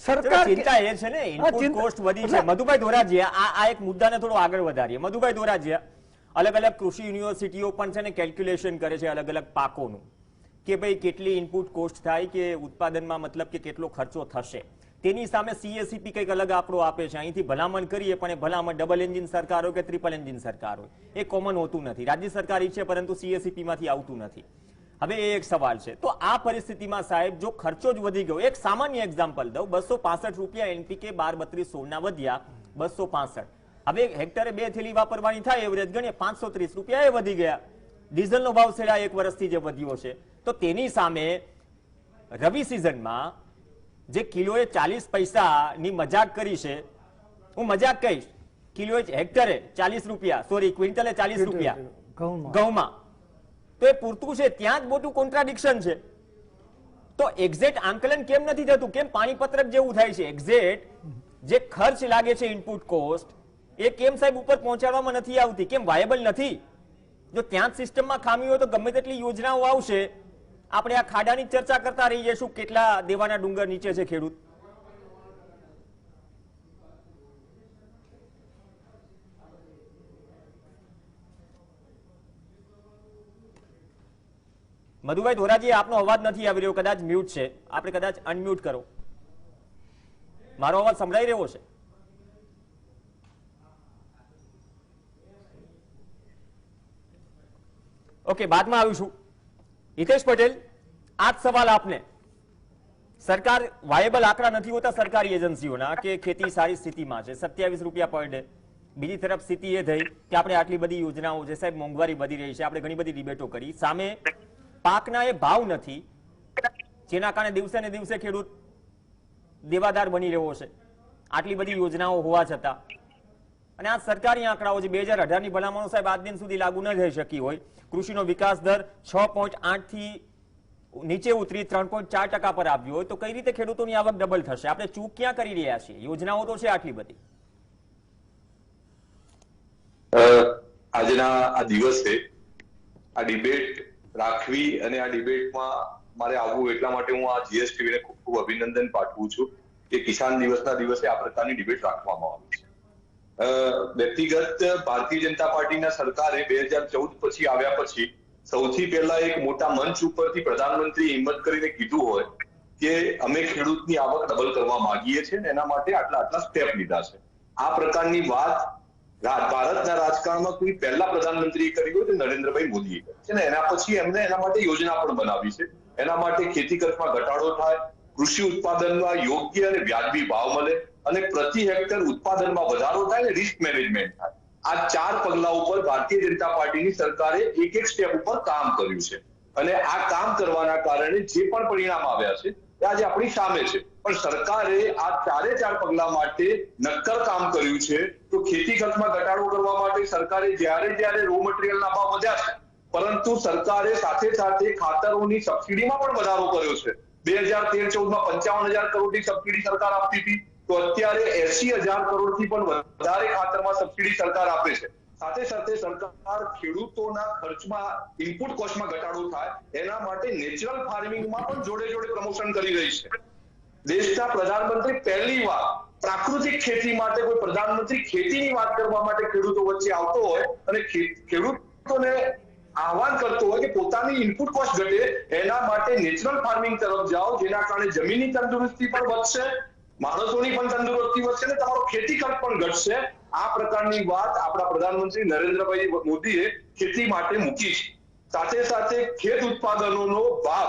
સરકાર ચિંતા એ છે ને ઇનપુટ કોસ્ટ વધી છે. મધુભાઈ ધોરાજીયા, આ એક મુદ્દાને થોડો આગળ વધારીએ. મધુભાઈ ધોરાજીયા, અલગ અલગ કૃષિ યુનિવર્સિટીઓ પણ છે ને કેલ્ક્યુલેશન કરે છે અલગ અલગ પાકોનું કે ભાઈ કેટલી ઇનપુટ કોસ્ટ થાય કે ઉત્પાદનમાં મતલબ કે કેટલો ખર્ચો થશે. તેની સામે સીએસીપી કંઈક અલગ આંકડો આપે છે. અહીંથી ભલામણ કરીએ પણ એ ભલામણ ડબલ એન્જિન સરકાર હોય કે ટ્રિપલ એન્જિન સરકાર હોય એ કોમન હોતું નથી. રાજ્ય સરકાર છે પરંતુ સીએસીપી માંથી આવતું નથી. હવે એ એક સવાલ છે. તો આ પરિસ્થિતિમાં સાહેબ જો ખર્ચો જ વધી ગયો, એક સામાન્ય એક્ઝામ્પલ દઉં, 265 રૂપિયા એનપીકે 12-32-16 વધ્યા 265. હવે હેક્ટરે 2 થેલી વાપરવાની થાય એવરેજ ગણીએ 530 રૂપિયા એ વધી ગયા. ડીઝલનો ભાવ છેલ્લા 1 વર્ષથી જે વધ્યો છે, તો તેની સામે રવિ સિઝનમાં જે કિલોએ 40 પૈસાની મજાક કરી છે, હું મજાક કહીશ, કિલોએ હેક્ટરે 40 રૂપિયા, સોરી ક્વિન્ટલે 40 રૂપિયા ઘઉંમાં, તો એ પૂરતું છે? ત્યાં જ મોટું કોન્ટ્રાડિક્શન છે. તો એક્ઝેક્ટ આંકલન કેમ નથી થતું? કેમ પાણીપત્રક જેવું થાય છે? એક્ઝેક્ટ જે ખર્ચ લાગે છે ઇનપુટ કોસ્ટ એ કેમ સાહેબ ઉપર પહોંચાડવામાં નથી આવતી? કેમ વાયેબલ નથી? જો ત્યાં જ સિસ્ટમમાં ખામી હોય તો ગમે તેટલી યોજનાઓ આવશે, આપણે આ ખાડાની ચર્ચા કરતા રહી જઈશું કેટલા દેવાના ડુંગર નીચે છે ખેડૂત. મધુભાઈ ધોરાજી, આપનો અવાજ નથી આવી રહ્યો, કદાચ મ્યુટ છે, આપણે કદાચ અનમ્યુટ કરો. મારો અવાજ સંભળાઈ રહ્યો છે? ઓકે, બાદમાં આવીશું. હિતેશ પટેલ, આ જ સવાલ આપને. સરકાર વાયેબલ આંકડા નથી હોતા સરકારી એજન્સીઓના કે ખેતી સારી સ્થિતિમાં છે, 27 રૂપિયા પર ડે. બીજી તરફ સ્થિતિ એ થઈ કે આપણે આટલી બધી યોજનાઓ છે, સાહેબ મોંઘવારી વધી રહી છે, આપણે ઘણી બધી ડિબેટો કરી, સામે પાકના એ ભાવ નથી, જેના કારણે દિવસે ને દિવસે ખેડૂત દેવાદાર બની રહ્યો છે, આટલી બધી યોજનાઓ હોવા છતાં. અને આ સરકારી આંકડાઓ છે, 2018 ની ભલામણો સાહેબ આજ દિન સુધી લાગુ ન થઈ શકી હોય. કૃષિનો વિકાસ દર 6.8 થી નીચે ઉતરી 3.4% પર આવ્યો હોય, તો કઈ રીતે ખેડૂતોની આવક ડબલ થશે? આપણે ચૂક ક્યાં કરી રહ્યા છીએ? યોજનાઓ તો છે આટલી બધી. આજના આ દિવસે આ ડિબેટ રાખવી અને આ ડિબેટમાં મારે આવવું એટલા માટે હું આ જીએસટીવીને ખૂબ ખૂબ અભિનંદન પાઠવું છું કે કિસાન દિવસના દિવસે આ પ્રકારની ડિબેટ રાખવામાં આવી છે. વ્યક્તિગત ભારતીય જનતા પાર્ટીના સરકારે 2014 પછી આવ્યા પછી સૌથી પહેલા એક મોટા મંચ ઉપરથી પ્રધાનમંત્રી હિંમત કરીને કીધું હોય કે અમે ખેડૂતની આવક ડબલ કરવા માંગીએ છીએ અને એના માટે આટલા સ્ટેપ લીધા છે. આ પ્રકારની વાત ભારતના રાજકારણમાં કોઈ પહેલા પ્રધાનમંત્રીએ કરી હોય તો નરેન્દ્રભાઈ મોદીએ કરી છે ને એના પછી એમને એના માટે યોજના પણ બનાવી છે. એના માટે ખેતી ખર્ચમાં ઘટાડો થાય, કૃષિ ઉત્પાદનમાં યોગ્ય અને વ્યાજબી ભાવ મળે અને પ્રતિ હેક્ટર ઉત્પાદનમાં વધારો થાય અને રિસ્ક મેનેજમેન્ટ થાય. આ 4 પગલા ઉપર ભારતીય જનતા પાર્ટીની સરકારે એક સ્ટેપ ઉપર કામ કર્યું છે અને આ કામ કરવાના કારણે જે પણ પરિણામ આવ્યા છે એ આજે આપણી સામે છે. પણ સરકારે આ 4 પગલા માટે નક્કર કામ કર્યું છે. તો ખેતી ખર્ચમાં ઘટાડો કરવા માટે સરકારે જ્યારે રો મટીરિયલના ભાવ વધ્યા છે, પરંતુ સરકારે સાથે સાથે ખાતરોની સબસિડીમાં પણ વધારો કર્યો છે. 2013-14માં 55,000 કરોડની સબસિડી સરકાર આપતી હતી, તો અત્યારે 80,000 કરોડથી પણ વધારે ખાતરમાં સબસિડી સરકાર આપે છે. સાથે સાથે સરકાર ખેડૂતોના ખર્ચમાં ઇનપુટ કોસ્ટમાં ઘટાડો થાય એના માટે નેચરલ ફાર્મિંગમાં પણ જોડે પ્રમોશન કરી રહી છે. દેશના પ્રધાનમંત્રી પહેલીવાર પ્રાકૃતિક ખેતી માટે કોઈ પ્રધાનમંત્રી ખેતીની વાત કરવા માટે ખેડૂતો વચ્ચે આવતો હોય અને ખેડૂતોને આહવાન કરતો હોય કે પોતાની ઇનપુટ કોસ્ટ ઘટે એના માટે નેચરલ ફાર્મિંગ તરફ જાઓ, જેના કારણે જમીનની તંદુરસ્તી પણ વધશે, માણસોની પણ તંદુરસ્તી વધશે અને તમારો ખેતી ખર્ચ પણ ઘટશે. આ પ્રકારની વાત આપણા પ્રધાનમંત્રી નરેન્દ્રભાઈ મોદીએ ખેતી માટે મૂકી છે. સાથે સાથે ખેત ઉત્પાદનોનો ભાવ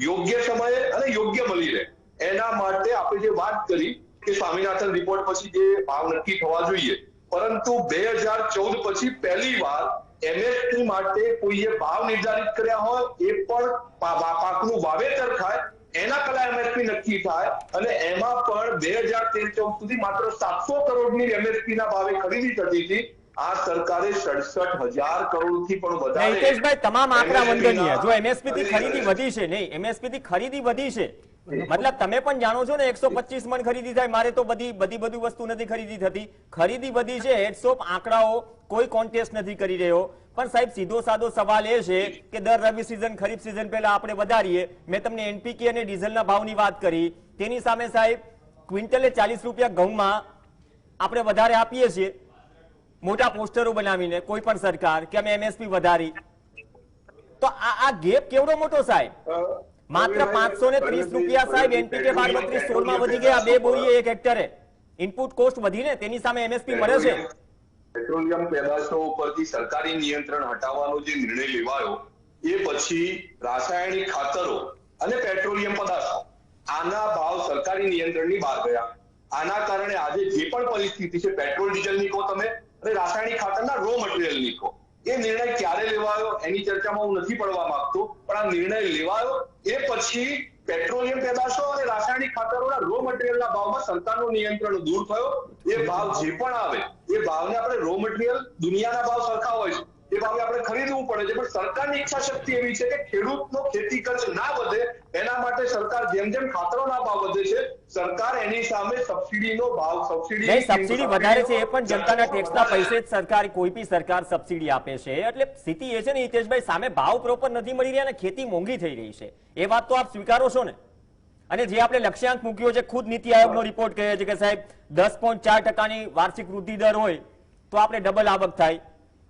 યોગ્ય સમયે અને યોગ્ય મળી રહે એના માટે આપણે જે વાત કરી કે સ્વામિનાથન રિપોર્ટ પછી જે ભાવ નક્કી થવા જોઈએ, પરંતુ 2014 પછી પહેલી વાર એમએસપી માટે કોઈએ ભાવ નિર્ધારિત કર્યા હોય, એ પણ પાકનું વાવેતર થાય એના પહેલા એમએસપી નક્કી થાય અને એમાં પણ 2013-14 સુધી માત્ર 700 કરોડની એમએસપી ના ભાવે ખરીદી થતી હતી. આ સરકારે 67,000 કરોડથી પણ વધારે. હિતેશભાઈ, તમામ આંકડા વંદનીય. જો એમએસપી થી ખરીદી વધી છે, નહીં એમએસપી થી ખરીદી વધી છે, મતલબ તમે પણ જાણો છો ને 125 મણ ખરીદી થાય, મારે તો બધી વસ્તુ નથી ખરીદી થતી, ખરીદી વધી છે. હેડ્સ ઓફ આંકડાઓ, કોઈ કોન્ટેસ્ટ નથી કરી રહ્યો. પણ સાહેબ સીધો સાદો સવાલ એ છે કે દર રવિ સિઝન ખરીફ સિઝન પહેલા આપણે વધારીએ. મેં તમને એનપીકે અને ડીઝલના ભાવની વાત કરી, તેની સામે સાહેબ ક્વિન્ટલે 40 રૂપિયા ઘઉંમાં આપણે વધારે આપીએ છીએ, મોટા પોસ્ટરો બનાવીને કોઈ પણ સરકાર કે અમે એમએસપી વધારી. તો આ ગેપ કેવડો મોટો સાહેબ? માત્ર 530 રૂપિયા સાહેબ એનપીકે 12-32-16 માં વધી ગયા, 2 બોરીએ 1 હેક્ટરે. ઇનપુટ કોસ્ટ વધીને તેની સામે એમએસપી મળે છે. પેટ્રોલિયમ પેદાશો ઉપરથી સરકારી નિયંત્રણ હટાવવાનો જે નિર્ણય લેવાયો એ પછી રાસાયણિક ખાતરો અને પેટ્રોલિયમ પદાર્થો આના ભાવ સરકારી નિયંત્રણની બહાર ગયા. આના કારણે આજે જે પણ પરિસ્થિતિ છે, પેટ્રોલ ડીઝલની કહો તમે અને રાસાયણિક ખાતરના રો મટીરિયલની કહો, એ નિર્ણય ક્યારે લેવાયો એની ચર્ચામાં હું નથી પડવા માંગતો, પણ આ નિર્ણય લેવાયો એ પછી પેટ્રોલિયમ પેદાશો અને રાસાયણિક ખાતરોના રો મટીરિયલના ભાવમાં સરકારનું નિયંત્રણ દૂર થયો. એ ભાવ જે પણ આવે એ ભાવને આપણે રો મટીરિયલ દુનિયાના ભાવ સરખા હોય છે એ ભાવે આપણે ખરીદવું પડે છે, પણ સરકારની ઈચ્છા શક્તિ એવી છે કે ખેડૂતનો ખેતી ખર્ચ ના વધે એના માટે સરકાર જેમ ખાતરોના ભાવ વધે છે, સરકાર એની સામે સબસિડીનો ભાવ સબસિડી વધારે છે. એ પણ જનતાના ટેક્સના પૈસે જ સરકાર, કોઈ બી સરકાર સબસિડી આપે છે. એટલે સ્થિતિ એ છે ને હિતેશભાઈ, સામે ભાવ પ્રોપર નથી મળી રહ્યા અને ખેતી મોંઘી થઈ રહી છે. એ વાત તો આપ સ્વીકારો છો ને? અને જે આપણે લક્ષ્યાંક મૂક્યો છે, ખુદ નીતિ આયોગનો રિપોર્ટ કહે છે કે સાહેબ 10.4% વાર્ષિક વૃદ્ધિ દર હોય તો આપણે ડબલ આવક થાય.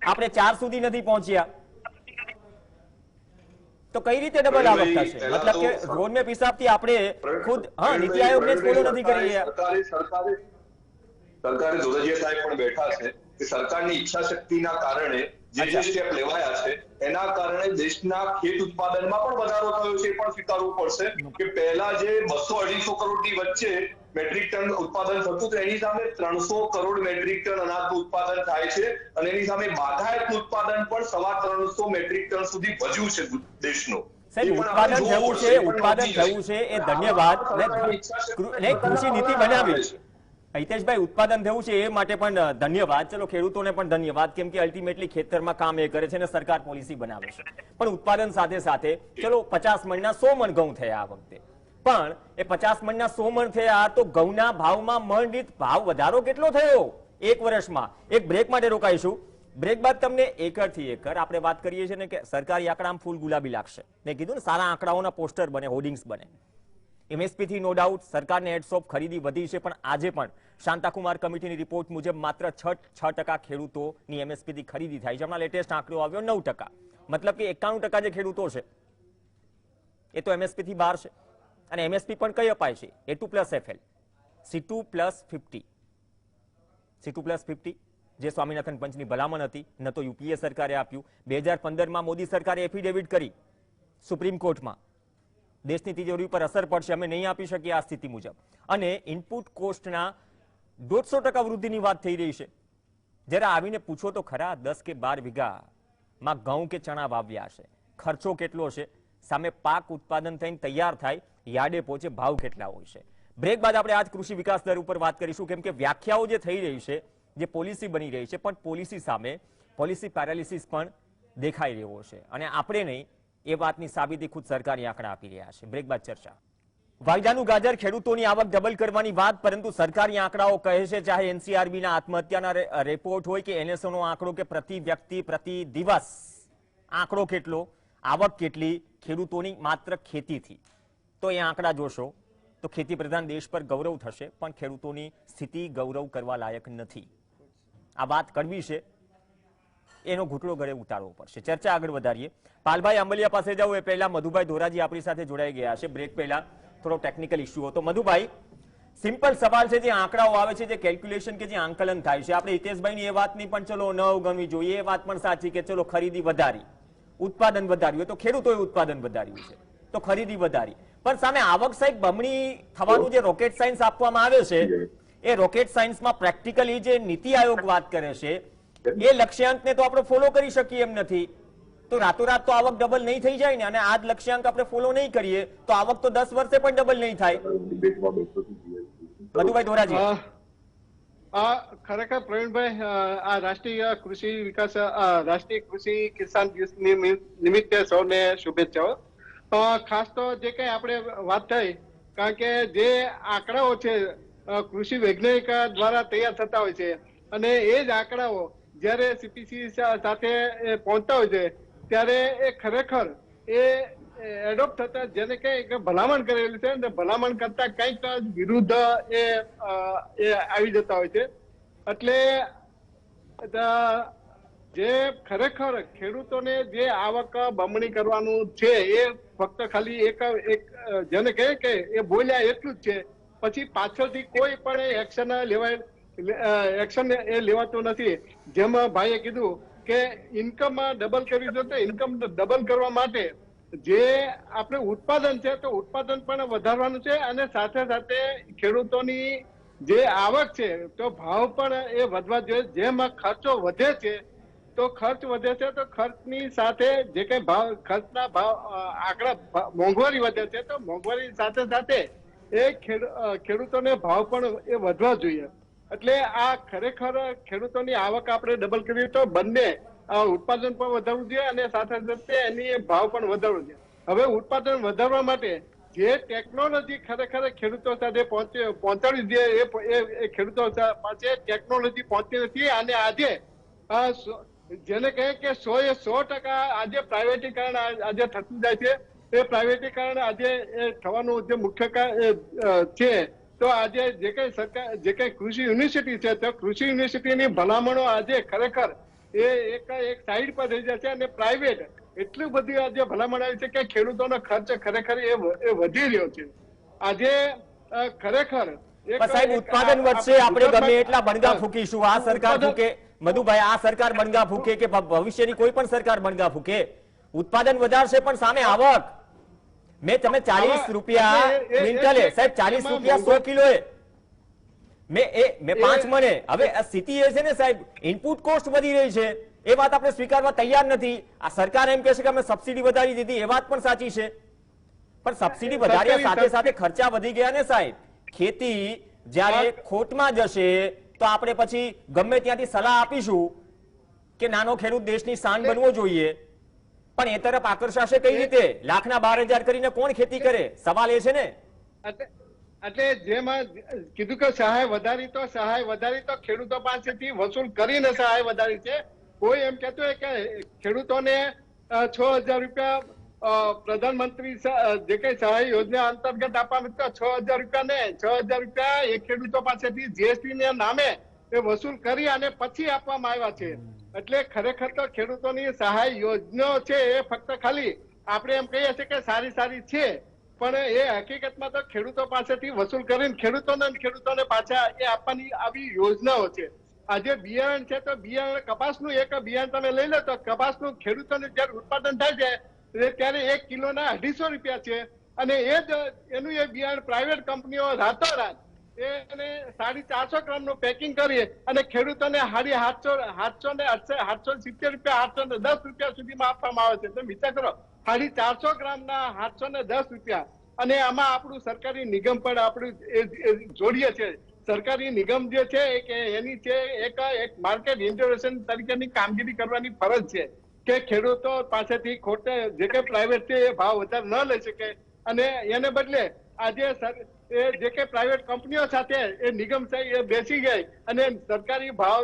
આપણે 4 સુધી નથી પહોંચ્યા, તો કઈ રીતે ડબલ આવક થશે? મતલબ કે રોડમેપ હિસાબથી આપણે ખુદ નીતિ આયોગને જ ફોલો નથી કરી રહ્યા. સરકારે જોરજીયા સાહેબ પણ બેઠા છે કે સરકારની ઈચ્છા શક્તિના કારણે જે સ્ટેપ લેવાયા છે એના કારણે દેશના ખેત ઉત્પાદનમાં પણ વધારો થયો છે. એ પણ સ્વીકારવું પડશે કે પહેલા જે 200-250 કરોડની વચ્ચે મેટ્રિક ટન ઉત્પાદન થતું હતું એની સામે 300 કરોડ મેટ્રિક ટન અનાજનું ઉત્પાદન થાય છે અને એની સામે બાગાયતનું ઉત્પાદન પણ 350 મેટ્રિક ટન સુધી વધ્યું છે દેશનું. ઉત્પાદન થયું છે એ ધન્યવાદ. કૃષિ નીતિ બનાવી હિતેશભાઈ, ઉત્પાદન થયું છે એ માટે પણ ધન્યવાદ. ચલો, ખેડૂતોને પણ ધન્યવાદ, કેમ કે અલ્ટિમેટલી ખેતરમાં કામ એ કરે છે અને સરકાર પોલિસી બનાવે છે. પણ ઉત્પાદન સાથે સાથે ચલો 50 મણના 100 મણ ઘઉં થયા આ વખતે, પણ એ 50 મણના 100 મણ થયા તો ઘઉંના ભાવમાં મણ દીઠ ભાવ વધારો કેટલો થયો એક વર્ષમાં? એક બ્રેક માટે રોકાઈશું. બ્રેક બાદ તમને એકરથી એકર આપણે વાત કરીએ છીએ ને કે સરકારી આંકડામાં ફૂલ ગુલાબી લાગશે. મેં કીધું ને, સારા આંકડાઓના પોસ્ટર બને, હોર્ડિંગ્સ બને. MSP થી નો ડાઉટ સરકારને હેડ્સ ઓફ, ખરીદી વધી છે, પણ આજે પણ શાંતાકુમાર કમિટીની રિપોર્ટ મુજબ માત્ર 6% ખેડૂતોની MSP થી ખરીદી થાય છે. હમણાં લેટેસ્ટ આંકડો આવ્યો 9%, મતલબ કે 91% જે ખેડૂતો છે એ તો MSP થી બહાર છે. અને MSP પણ કઈ અપાય છે? A2+FL, C2+50, C2+50 જે સ્વામિનાથન પંચની ભલામણ હતી, ન તો UPA સરકારે આપ્યું. 2015માં મોદી સરકારે એફિડેવિટ કરી સુપ્રીમ કોર્ટમાં, દેશની તિજોરી પર અસર પડશે, અમે નહીં આપી શકીએ આ સ્થિતિ મુજબ. અને ઇનપુટ કોસ્ટના 150% વૃદ્ધિની વાત થઈ રહી છે. જરા આવીને પૂછો તો ખરા, 10 કે 12 વીઘામાં ઘઉં કે ચણા વાવ્યા છે, ખર્ચો કેટલો છે, સામે પાક ઉત્પાદન થઈને તૈયાર થાય, યાર્ડે પહોંચે, ભાવ કેટલા હોય છે. બ્રેક બાદ આપણે આજ કૃષિ વિકાસ દર ઉપર વાત કરીશું, કેમ કે વ્યાખ્યાઓ જે થઈ રહી છે, જે પોલિસી બની રહી છે, પણ પોલિસી સામે પોલિસી પેરાલિસિસ પણ દેખાઈ રહ્યો છે. અને આપણે નહીં, એ વાતની સાબિતી ખુદ સરકારી આંકડા આપી રહ્યા છે. બ્રેક બાદ ચર્ચા. વાયદાનું ગાજર, ખેડૂતોની આવક ડબલ કરવાની વાત, પરંતુ સરકારી આંકડાઓ કહે છે, ચાહે NCRB ના આત્મહત્યાના રિપોર્ટ હોય કે NSO નો આંકડો, કે પ્રતિ વ્યક્તિ પ્રતિ દિવસ આંકડો કેટલો, આવક કેટલી ખેડૂતોની માત્ર ખેતીથી, તો એ આંકડા જોશો તો ખેતી પ્રધાન દેશ પર ગૌરવ થશે, પણ ખેડૂતોની સ્થિતિ ગૌરવ કરવા લાયક નથી. આ વાત કડવી છે, એનો ઘૂંટડો ગળે ઉતારવો પડશે. ચર્ચા આગળ વધારીએ. પાલભાઈ આંબલિયા પાસે જાવ એ પહેલા મધુભાઈ ધોરાજી આપણી સાથે જોડાઈ ગયા છે. બ્રેક પહેલા થોડો ટેકનિકલ ઇસ્યુ હતો. મધુભાઈ, સિમ્પલ સવાલ છે, જે આંકડાઓ આવે છે, જે કેલ્ક્યુલેશન કે જે આંકલન થાય છે, આપણે હિતેશભાઈની એ વાતની પણ ચલો ન અવગણવી જોઈએ. એ વાત પણ સાચી કે ચલો ખરીદી વધારી, ઉત્પાદન વધાર્યું, તો ખેડૂતોએ ઉત્પાદન વધાર્યું છે, તો ખરીદી વધારી, પણ સામે આવક સાહેબ બમણી થવાનું જે રોકેટ સાયન્સ આપવામાં આવે છે, એ રોકેટ સાયન્સમાં પ્રેક્ટિકલી જે નીતિ આયોગ વાત કરે છે, એ લક્ષ્યાંકને તો આપણે ફોલો કરી શકીએ એમ નથી. તો રાતોરાત તો આવક ડબલ નહીં થઈ જાય ને, અને આ જ લક્ષ્યાંક આપણે ફોલો નહીં કરીએ તો આવક તો 10 વર્ષે પણ ડબલ નહીં થાય. મધુભાઈ ધોરાજી. ખરેખર પ્રવીણભાઈ, આ રાષ્ટ્રીય કૃષિ વિકાસ, રાષ્ટ્રીય કૃષિ કિસાન દિવસ નિમિત્તે સૌને શુભેચ્છાઓ. ખાસ તો જે કઈ આપણે વાત થઈ, કારણ કે જે આંકડાઓ છે કૃષિ વૈજ્ઞાનિક દ્વારા તૈયાર થતા હોય છે, અને એ જ આંકડાઓ જ્યારે CPC સાથે પહોંચતા હોય છે ત્યારે એ ખરેખર એ એડોપ્ટ થતા, જેને કઈ ભલામણ કરેલી છે ને ભલામણ કરતા કંઈક વિરુદ્ધ એ આવી જતા હોય છે. એટલે જે ખરેખર ખેડૂતોને જે આવક બમણી કરવાનું છે, એ ફક્ત ખાલી એક જેને કહે કે એ બોલ્યા એટલું જ છે, પછી પાછળથી કોઈ પણ એક્શન એક્શન એ લેવાતું નથી. જેમ ભાઈએ કીધું કે ઇન્કમ ડબલ કરવી છે, તો ઇન્કમ ડબલ કરવા માટે જે આપણે ઉત્પાદન છે તો ઉત્પાદન પણ વધારવાનું છે, અને સાથે સાથે ખેડૂતોની જે આવક છે તો ભાવ પણ એ વધવા જોઈએ. જેમ ખર્ચો વધે છે તો ખર્ચ વધે છે, તો ખર્ચની સાથે જે કઈ ભાવ, ખર્ચના ભાવ આંકડા, મોંઘવારી વધે છે, તો મોંઘવારી સાથે સાથે એ ખેડૂતોને ભાવ પણ એ વધવા જોઈએ. એટલે આ ખરેખર ખેડૂતોની આવક આપણે ડબલ કરીએ તો બંને ઉત્પાદન પણ વધારવું જોઈએ અને સાથે સાથે એની ભાવ પણ વધારવું જોઈએ. હવે ઉત્પાદન વધારવા માટે જે ટેકનોલોજી ખરેખર ખેડૂતો સાથે પહોંચાડવી જોઈએ, એ ખેડૂતો પાસે ટેકનોલોજી પહોંચતી નથી. અને આજે જેને કહે કે 100% આજે પ્રાઇવેટીકરણ આજે થતું જાય છે, એ પ્રાઇવેટીકરણ આજે થવાનું જે મુખ્ય છે. તો આજે જે કઈ સરકાર, જે કઈ કૃષિ યુનિવર્સિટી છે, તો કૃષિ યુનિવર્સિટીની ભલામણો આજે ખરેખર એક સાઈડ પર રહી જાય છે, અને પ્રાઇવેટ એટલી બધી આજે ભલામણ આવી છે કે ખેડૂતોનો ખર્ચ ખરેખર એ વધી રહ્યો છે. આજે ખરેખર સાહેબ ઉત્પાદન વધશે, આપણે ગમે એટલા બણગા ફૂકીશું, આ સરકાર ફૂકે મધુભાઈ આ સરકાર બણગા ફૂકે કે ભવિષ્યની કોઈ પણ સરકાર બણગા ફૂકે, ઉત્પાદન વધારશે પણ સામે આવક. મેં તમે 40 રૂપિયા ક્વિન્ટલે, સાહેબ 40 રૂપિયા 100 કિલોએ, મેં 5 મણે. હવે આ સ્થિતિ એ છે ને સાહેબ, ઇનપુટ કોસ્ટ વધી રહી છે, એ વાત આપણે સ્વીકારવા તૈયાર નથી. આ સરકાર એમ કહે છે કે અમે સબસિડી વધારી દીધી, એ વાત પણ સાચી છે, પણ સબસિડી વધાર્યા સાથે સાથે ખર્ચા વધી ગયા ને સાહેબ. ખેતી જ્યારે ખોટમાં જશે તો આપણે પછી ગમે ત્યાંથી સલાહ આપીશું કે નાનો ખેડૂત દેશની શાન બનવો જોઈએ, પણ એ તરફ આકર્ષાશે કઈ રીતે? લાખના 12,000 કરીને કોણ ખેતી કરે? સવાલ એ છે ને. એટલે જેમાં કીધું કે સહાય વધારી તો ખેડૂતો પાસેથી વસૂલ કરીને સહાય વધારી છે. કોઈ એમ કહેતો હોય કે ખેડૂતોને 6,000 રૂપિયા પ્રધાનમંત્રી જે કઈ સહાય યોજના અંતર્ગત આપવામાં, તો 6,000 રૂપિયા ને 6,000 રૂપિયા એ ખેડૂતો પાસેથી જીએસટી ના નામે એ વસૂલ કરી અને પછી આપવામાં આવ્યા છે. એટલે ખરેખર તો ખેડૂતોની સહાય યોજનાઓ છે એ ફક્ત ખાલી આપણે એમ કહીએ છીએ કે સારી છે, પણ એ હકીકતમાં તો ખેડૂતો પાસેથી વસૂલ કરીને ખેડૂતોને પાછા એ આપવાની આવી યોજનાઓ છે. આજે બિયારણ છે તો બિયારણ કપાસનું એક બિયારણ તમે લઈ લો તો કપાસનું ખેડૂતોને જયારે ઉત્પાદન થાય છે ત્યારે 1 કિલોના 250 રૂપિયા છે, અને એ જ એનું એ બિયારણ પ્રાઇવેટ કંપનીઓ રાતોરાત એને 450 ગ્રામનું પેકિંગ કરી અને ખેડૂતોને 770 રૂપિયા 810 રૂપિયા સુધીમાં આપવામાં આવે છે. તમે વિચાર કરો, 450 ગ્રામના 810 રૂપિયા, અને આમાં આપણું સરકારી નિગમ પણ આપણું જોડીએ છે. સરકારી નિગમ જે છે કે એની છે એક માર્કેટ ઇન્ટરવેન્શન તરીકેની કામગીરી કરવાની ફરજ છે કે ખેડૂતો પાસેથી ખોટે જે કે પ્રાઇવેટ છે એ ભાવ વધારે ન લઈ શકે, અને એને બદલે આજે જે કે પ્રાઇવેટ કંપનીઓ સાથે એ નિગમ એ બેસી ગઈ અને સરકારી ભાવ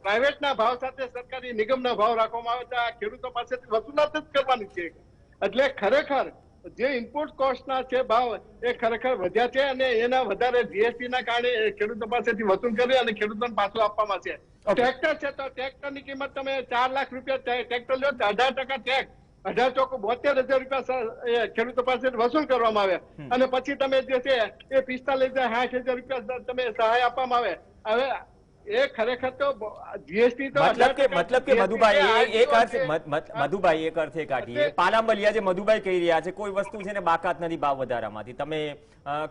પ્રાઇવેટના ભાવ સાથે સરકારી નિગમના ભાવ રાખવામાં આવે તો આ ખેડૂતો પાસેથી વસૂલાત જ કરવાની છે. એટલે ખરેખર જે ઇનપુટ કોસ્ટના છે ભાવ એ ખરેખર વધ્યા છે, અને એના વધારે જીએસટી ના કારણે ખેડૂતો પાસેથી વસૂલ કરી અને ખેડૂતોને પાછું આપવામાં છે. ટ્રેક્ટર છે તો ટ્રેક્ટરની કિંમત તમે 4 લાખ રૂપિયા ટ્રેક્ટર લો તો 18% ટેક્સ, 18,72,000 રૂપિયા ખેડૂતો પાસે વસૂલ કરવામાં આવે, અને પછી તમે જે છે એ 45,60,000 રૂપિયા તમે સહાય આપવામાં આવે. હવે એ ખરેખર તો જીએસટી તો મતલબ કે મધુભાઈ એક અર્થે કાઢીએ, પાલાંબલિયા જે મધુભાઈ કહી રહ્યા છે, કોઈ વસ્તુ છે ને બાકાત નથી ભાવ વધારામાંથી. તમે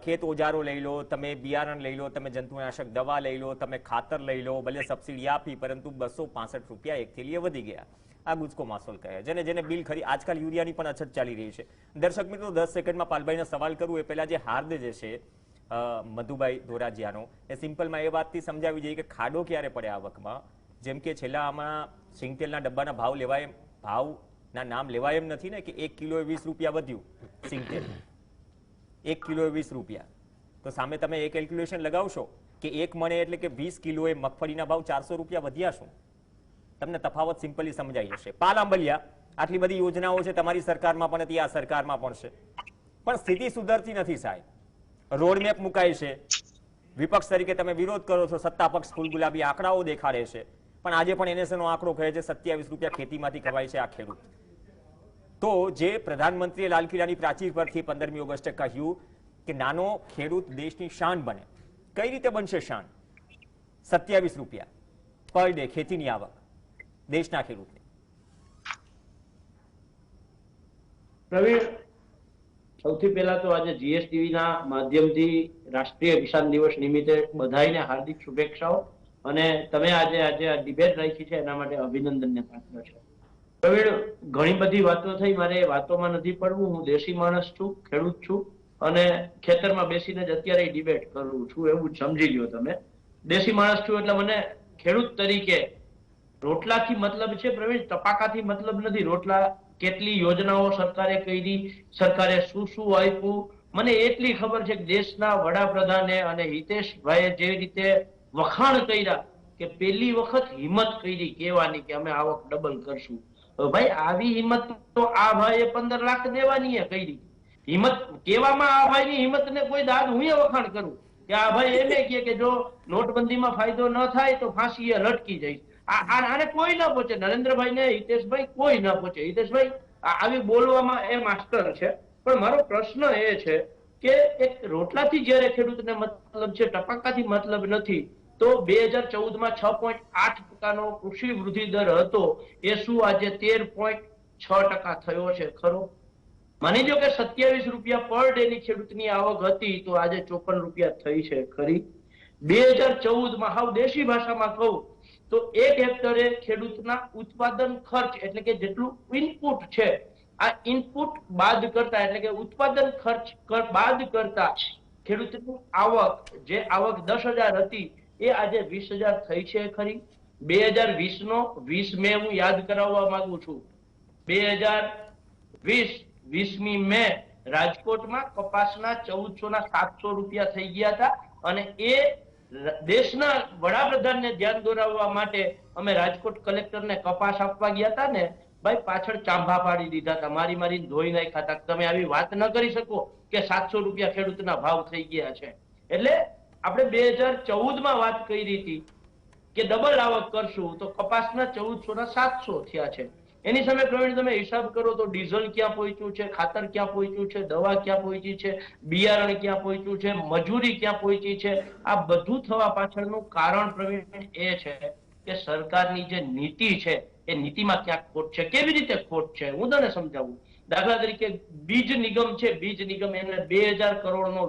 ખેત ઓજારો લઈ લો, તમે બિયારણ લઈ લો, તમે જંતુનાશક દવા લઈ લો, તમે ખાતર લઈ લો, ભલે સબસિડી આપી પરંતુ 265 રૂપિયા એક થેલીએ વધી ગયા. આ ગુજકો માસોલ કહે, જેને બિલ ખરી. આજકાલ યુરિયાની પણ અછત ચાલી રહી છે. દર્શક મિત્રો 10 સેકન્ડમાં પાલભાઈને સવાલ કરું એ પહેલા જે હાર્દ જે છે મધુભાઈ ધોરાજીયાનો, એ સિમ્પલમાં એ વાતથી સમજાવી જઈએ કે ખાડો ક્યારે પડે આવકમાં. જેમ કે છેલ્લા આમાં સિંગતેલના ડબ્બાના ભાવના નામ લેવાય એમ નથી ને, કે 1 કિલોએ 20 રૂપિયા વધ્યું સિંગતેલ, 1 કિલોએ 20 રૂપિયા, તો સામે તમે એ કેલ્ક્યુલેશન લગાવશો કે 1 મણે એટલે કે 20 કિલોએ મગફળીના ભાવ 400 રૂપિયા વધ્યા શું? તમને તફાવત સિમ્પલી સમજાઈ જશે. પાલાંબલિયા આટલી બધી યોજનાઓ છે, તમારી સરકારમાં પણ હતી, આ સરકારમાં પણ છે, પણ સ્થિતિ સુધરતી નથી સાહેબ. રોડમેપ મુકાય છે, વિપક્ષ તરીકે તમે વિરોધ કરો છો, સત્તા પક્ષ ફૂલ ગુલાબી આંકડાઓ દેખાડે છે, પણ આજે પણ એનએસએનો આંકડો કહે છે 27 રૂપિયા ખેતીમાંથી કમાય છે આ ખેડૂત. તો જે પ્રધાનમંત્રીએ લાલ કિલ્લાની પ્રાચીર પરથી 15મી ઓગસ્ટે કહ્યું કે નાનો ખેડૂત દેશની શાન બને, કઈ રીતે બનશે શાન? 27 રૂપિયા પર ડે ખેતીની આવક દેશના ખેડૂતને. પ્રવીણ, સૌથી પહેલા તો આજે જીએસટીવી ના માધ્યમથી રાષ્ટ્રીય કિસાન દિવસ નિમિત્તે બધાઈને હાર્દિક શુભેચ્છાઓ, અને તમે આજે આ ડિબેટ રાખી છે એના માટે અભિનંદનને પાત્ર છે. પ્રવીણ, ઘણી બધી વાતો થઈ, મારે વાતોમાં નથી પડવું. હું દેશી માણસ છું, ખેડૂત છું, અને ખેતરમાં બેસીને જ અત્યારે ડિબેટ કરું છું, એવું સમજી લ્યો તમે. દેશી માણસ છું એટલે મને ખેડૂત તરીકે રોટલાથી મતલબ છે પ્રવીણ, ટપાકાથી મતલબ નથી. રોટલા કેટલી યોજનાઓ સરકારે કરી, સરકારે શું આપ્યું, મને એટલી ખબર છે કે દેશના વડાપ્રધાને અને હિતેશભાઈએ જે રીતે વખાણ કર્યા કે પહેલી વખત હિંમત કરી કહેવાની કે અમે આવક ડબલ કરશું. ભાઈ આવી હિંમત તો આ ભાઈએ 15 લાખ દેવાની કરી. હિંમત કહેવામાં આ ભાઈની હિંમતને કોઈ દાદ હું વખાણ કરું કે આ ભાઈ એને કે જો નોટબંધીમાં ફાયદો ન થાય તો ફાંસીએ લટકી જઈશ. આને કોઈ ના પહોંચે, નરેન્દ્રભાઈ ને હિતેશભાઈ કોઈ ના પહોંચે. હિતેશભાઈ આવી બોલવામાં એ માસ્ટર છે, પણ મારો પ્રશ્ન એ છે કે એક રોટલાથી જયારે ખેડૂતને મતલબ છે, ટપાકાથી મતલબ નથી, તો 2014માં 6.8% કૃષિ વૃદ્ધિ દર હતો એ શું આજે 13.6% થયો છે ખરો? માની લો કે 27 રૂપિયા પર ડે ની ખેડૂતની આવક હતી તો આજે 54 રૂપિયા થઈ છે ખરી? 2014માં હાવ દેશી ભાષામાં કહું તો 1 હેક્ટરે ખેડૂતના ઉત્પાદન ખર્ચ એટલે કે જેટલું ઇનપુટ છે આ ઇનપુટ બાદ કરતા એટલે કે ઉત્પાદન ખર્ચ બાદ કરતા ખેડૂતની આવક જે આવક 10,000 હતી એ આજે 20,000 થઈ છે ખરી? 2020 નો 20 મે હું યાદ કરાવવા માંગુ છું. 2020મી મે રાજકોટમાં કપાસના 1400 રૂપિયા થઈ ગયા હતા અને એ દેશના વડાપ્રધાનને ધ્યાન દોરાવવા માટે અમે રાજકોટ કલેક્ટરને કપાસ આપવા ગયા હતા ને ભાઈ પાછળ ચાંભા પાડી દીધા હતા, મારી ધોઈ નાખ્યા હતા. તમે આવી વાત ન કરી શકો કે 700 રૂપિયા ખેડૂતના ભાવ થઈ ગયા છે. એટલે આપણે 2014માં વાત કરી હતી કે ડબલ આવક કરશું તો કપાસના 1400 ના 700 થયા છે. એની સામે પ્રવીણ તમે હિસાબ કરો તો ડીઝલ ક્યાં પહોંચ્યું છે, ખાતર ક્યાં પહોંચ્યું છે, દવા ક્યાં પહોંચી છે, બિયારણ ક્યાં પહોંચ્યું છે, મજૂરી ક્યાં પહોંચી છે. આ બધું થવા પાછળનું કારણ પ્રવીણ એ છે કે સરકારની જે નીતિ છે એ નીતિમાં ક્યાંક ખોટ છે. કેવી રીતે ખોટ છે હું તને સમજાવું. દાખલા તરીકે બીજ નિગમ છે, બીજ નિગમ એને 2000 કરોડનો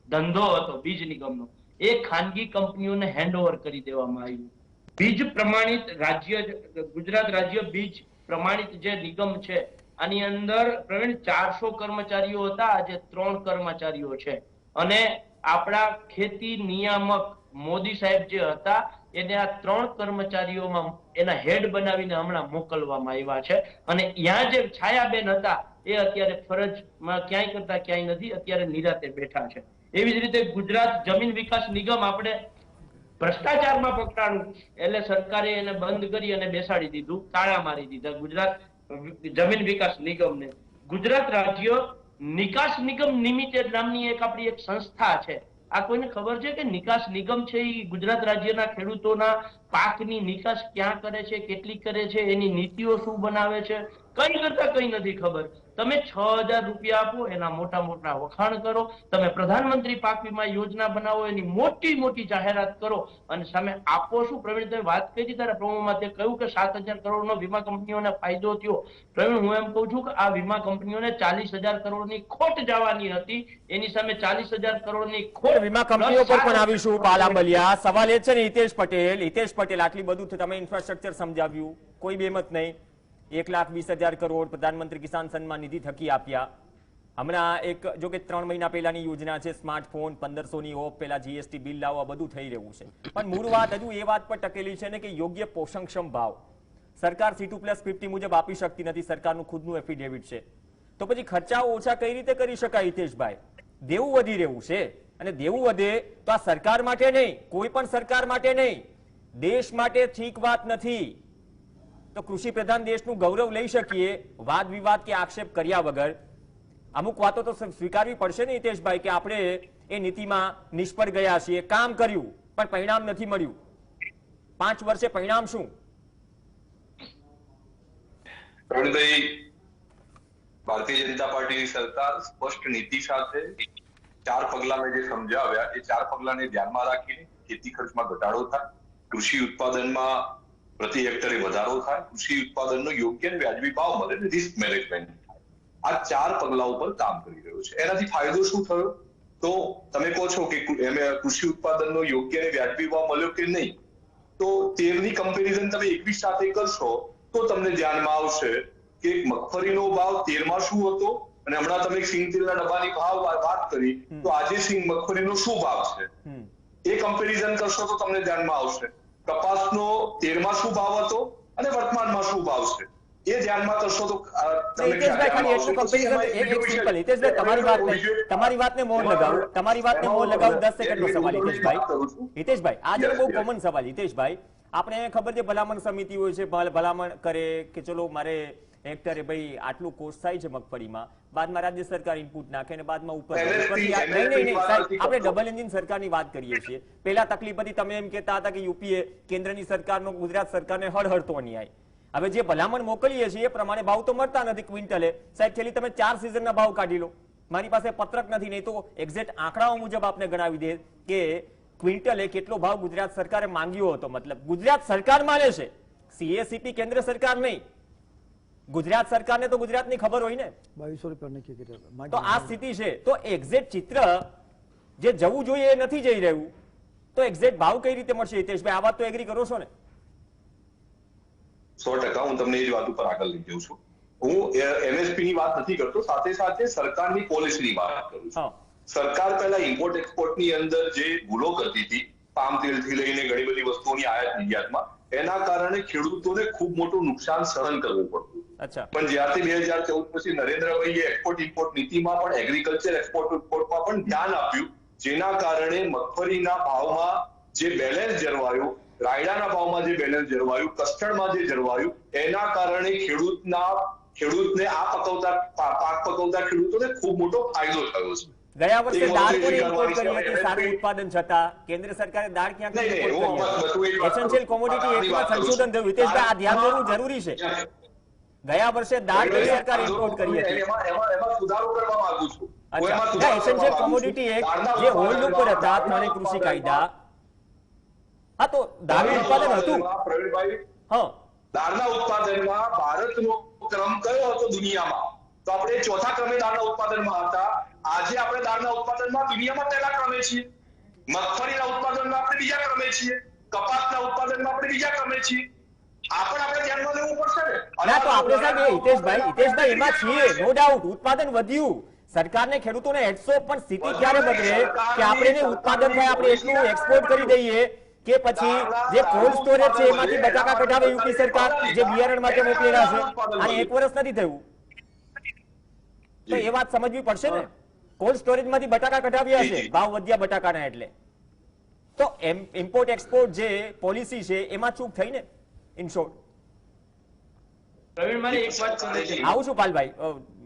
ધંધો હતો બીજ નિગમનો, એ ખાનગી કંપનીઓને હેન્ડઓવર કરી દેવામાં આવ્યું. બીજ પ્રમાણિત રાજ્ય ગુજરાત રાજ્ય બીજ પ્રમાણિત જે નિગમ છે આની અંદર પ્રવીણ 400 કર્મચારીઓ હતા, આજે 3 કર્મચારીઓ છે. અને આપણા ખેતી નિયામક મોદી સાહેબ જે હતા એને આ 3 કર્મચારીઓમાં એના હેડ બનાવીને હમણાં મોકલવામાં આવ્યા છે. અને ત્યાં જે છાયાબેન હતા એ અત્યારે ફરજમાં ક્યાંય કરતા ક્યાંય નથી, અત્યારે નિરાતે બેઠા છે. એવી જ રીતે ગુજરાત જમીન વિકાસ નિગમ આપણે ભ્રષ્ટાચારમાં પકડાણું એટલે સરકારે એને બંધ કરી અને બેસાડી દીધું, તાળા મારી દીધા ગુજરાત જમીન વિકાસ નિગમને. ગુજરાત રાજ્ય નિકાસ નિગમ લિમિટેડ નામની આપણી એક સંસ્થા છે. આ કોઈને ખબર છે કે નિકાસ નિગમ છે એ ગુજરાત રાજ્યના ખેડૂતોના પાકની નિકાસ ક્યાં કરે છે, કેટલી કરે છે, એની નીતિઓ શું બનાવે છે, કઈ કરતા કઈ નથી ખબર. તમે 6,000 રૂપિયા આપો એના મોટા મોટા વખાણ કરો, તમે પ્રધાનમંત્રી પાક વીમા યોજના બનાવો એની મોટી મોટી જાહેરાત કરો અને સામે આપો શું? પ્રવીણ તમે વાત કરી તારા પ્રોમોમાં તે કહ્યું કે 7,000 કરોડનો વીમા કંપનીઓને ફાયદો થયો. પ્રવીણ હું એમ કહું છું કે આ વીમા કંપનીઓને 40,000 કરોડની ખોટ જવાની હતી, એની સામે 40,000 કરોડની ખોટ વીમા કંપનીઓ પર પણ આવીશું. બાલાબલિયા સવાલ એ છે ને હિતેશ પટેલ આટલી બધું તમે ઇન્ફ્રાસ્ટ્રક્ચર સમજાવ્યું, કોઈ બેમત નહીં. 1,20,000 કરોડ પ્રધાનમંત્રી કિસાન સન્માન નિધિ થકી આપ્યા. હમણાં એક જો કે 3 મહિના પહેલાની યોજના છે, સ્માર્ટફોન 1500ની ઓફ, પેલા જીએસટી બિલ લાવવા બધું થઈ રહ્યું છે. પણ મૂળ વાત હજુ એ વાત પર ટકેલી છે ને કે યોગ્ય પોષણક્ષમ ભાવ સરકાર C2+50 મુજબ આપી શકતી નથી. સરકારનું ખુદનું એફિડેવિટ છે. તો પછી ખર્ચાઓ ઓછા કઈ રીતે કરી શકાય હિતેશભાઈ? દેવું વધી રહ્યું છે અને દેવું વધે તો આ સરકાર માટે નહીં, કોઈ પણ સરકાર માટે નહીં, દેશ માટે ઠીક વાત નથી. તો કૃષિ પ્રધાન દેશનું ગૌરવ લઈ શકીએ વાદ વિવાદ કે આક્ષેપ કર્યા વગર. અમુક વાતો તો સ્વીકારવી પડશે ને હિતેશભાઈ કે આપણે એ નીતિમાં નિષ્ફળ ગયા છીએ, કામ કર્યું પણ પરિણામ નથી મળ્યું. 5 વર્ષે પરિણામ શું? પ્રવીણભાઈ, ભારતીય જનતા પાર્ટીની સરકાર સ્પષ્ટ નીતિ સાથે 4 પગલા મેં જે સમજાવ્યા એ 4 પગલાને ધ્યાનમાં રાખીને ખેતી ખર્ચમાં ઘટાડો થાય, કૃષિ ઉત્પાદનમાં પ્રતિ હેક્ટરે વધારો થાય, કૃષિ ઉત્પાદનનો યોગ્ય અને વ્યાજબી ભાવ મળે અને રિસ્ક મેનેજમેન્ટ થાય. આ 4 પગલા ઉપર કામ કરી રહ્યું છે. એનાથી ફાયદો શું થયો? તો તમે કહો છો કે કૃષિ ઉત્પાદનનો યોગ્ય અને વ્યાજબી ભાવ મળ્યો કે નહીં, તો 13ની કમ્પેરિઝન તમે 21 સાથે કરશો તો તમને ધ્યાનમાં આવશે કે મગફળીનો ભાવ 13માં શું હતો અને હમણાં તમે સિંગ તેલના ડબ્બાની ભાવ વાત કરી તો આજે મગફળીનો શું ભાવ છે એ કમ્પેરિઝન કરશો તો તમને ધ્યાનમાં આવશે. કપાસનો 13માં શું ભાવ હતો અને વર્તમાનમાં શું ભાવ છે એ ધ્યાનમાં કરશો તો તમારી વાતને મોહર લગાવું 10 સેકન્ડનો સવાલ હિતેશભાઈ આજે બહુ કોમન સવાલ હિતેશભાઈ. આપણે ખબર છે ભલામણ સમિતિ હોય છે, ભલામણ કરે કે ચલો મારે હેક્ટરે ભાઈ આટલું કોસ્ટ થાય છે મગફળીમાં, બાદમાં રાજ્ય સરકાર ઇનપુટ નાખે અને બાદમાં ઉપર આપણે ડબલ એન્જિન સરકારની વાત કરીએ છીએ. પહેલા તકલીફ હતી, તમે એમ કહેતા હતા કે યુપીએ કેન્દ્રની સરકારનો ગુજરાત સરકારને હળહળતો અન્યાય. હવે જે ભલામણ મોકલીએ છીએ એ પ્રમાણે ભાવ તો મળતા નથી ક્વિન્ટલે. સાહેબ છેલ્લી તમે 4 સિઝનના ભાવ કાઢી લો, મારી પાસે પત્રક નથી, નહીં તો એક્ઝેક્ટ આંકડાઓ મુજબ આપને ગણાવી દે કે ક્વિન્ટલે કેટલો ભાવ ગુજરાત સરકારે માંગ્યો હતો? મતલબ ગુજરાત સરકાર માને છે, CACP કેન્દ્ર સરકાર નહીં. ગુજરાત સરકારને તો ગુજરાતની ખબર હોય ને. 2200 રૂપિયા નક્કી કર્યા. તો આ સ્થિતિ છે. તો એક્ઝેક્ટ ચિત્ર જે જવું જોઈએ એ નથી જઈ રહ્યું, તો એક્ઝેક્ટ ભાવ કઈ રીતે મળશે? હિતેશભાઈ, આ વાત તો એગ્રી કરો છો ને? 100% હું તમને એ જ વાત ઉપર આગળ લઈ જાઉં છું. હું MSP ની વાત નથી કરતો, સાથે સાથે સરકારની પોલિસીની વાત કરું છું. સરકાર પહેલા ઇમ્પોર્ટ એક્સપોર્ટની અંદર જે ભૂલો કરતી હતી, પામ તેલથી લઈને ઘણી બધી વસ્તુઓની આયાત નિર્યાતમાં, એના કારણે ખેડૂતોને ખૂબ મોટું નુકસાન સહન કરવું પડતું. પણ જ્યારથી 2014 પછી નરેન્દ્રભાઈએ એક્સપોર્ટ ઇમ્પોર્ટ નીતિમાં પણ એગ્રીકલ્ચર એક્સપોર્ટ ઇમ્પોર્ટમાં પણ ધ્યાન આપ્યું, જેના કારણે મગફળીના ભાવમાં જે બેલેન્સ જળવાયું, રાયડાના ભાવમાં જે બેલેન્સ જળવાયું, કસ્ટર્ડમાં જે જળવાયું, એના કારણે ખેડૂતને આ પાક પકવતા ખેડૂતોને ખૂબ મોટો ફાયદો થયો છે. ગયા વર્ષે દાળ પણ ઇમ્પોર્ટ કરી હતી સારું ઉત્પાદન છતાં કેન્દ્ર સરકારે દાળ ક્યાંક ઇમ્પોર્ટ કરી હતી. એસેન્શિયલ કોમોડિટી એક્ટમાં સંશોધન થયું. હિતેશભાઈ, આ ધ્યાન દેવું જરૂરી છે. ગયા વર્ષે દાળ કઈ સરકાર ઇમ્પોર્ટ કરી હતી? એમાં સુધારો કરવા માંગુ છું. એસેન્શિયલ કોમોડિટી એક્ટ જે હોલ્ડ ઉપર હતા, ત્રણેય કૃષિ કાયદા, હા, તો દાળનું ઉત્પાદન હતું. પ્રવીણભાઈ, હા, દાળના ઉત્પાદનમાં ભારતનો ક્રમ કયો હતો દુનિયામાં? તો આપણે ચોથા ક્રમે દાળના ઉત્પાદનમાં હતા. આજે આપણે દાળના ઉત્પાદનમાં દુનિયામાં પહેલા ક્રમે છીએ. મગફળીના ઉત્પાદનમાં આપણે બીજા ક્રમે છીએ. કપાસના ઉત્પાદનમાં આપણે બીજા ક્રમે છીએ. આપણે ધ્યાનમાં લેવું પડશે ને. ના, તો આપણે સાહેબ હિતેશભાઈ એમાં છીએ, નો ડાઉટ. ઉત્પાદન વધ્યું, સરકારને ખેડૂતોને હેડસો, પણ સ્થિતિ ક્યારે બગડે કે આપણે ઉત્પાદન થાય, આપણે એટલું એક્સપોર્ટ કરી દઈએ કે પછી જે કોલ્ડ સ્ટોરેજ છે એમાંથી બટાકા કઢાવે યુપી સરકાર, જે બિયારણ માટે મોકલેલા છે, અને 1 વર્ષ નથી થયું. તો એ વાત સમજવી પડશે ને. કોલ્ડ સ્ટોરેજમાંથી બટાકા કઢાવ્યા છે, ભાવ વધ્યા બટાકાના, એટલે તો ઇમ્પોર્ટ એક્સપોર્ટ જે પોલિસી છે એમાં ચૂક થઈ ને. ઇન શોર્ટ, પ્રવીણ, મારી એક વાત સમજી આવું છું પાલભાઈ,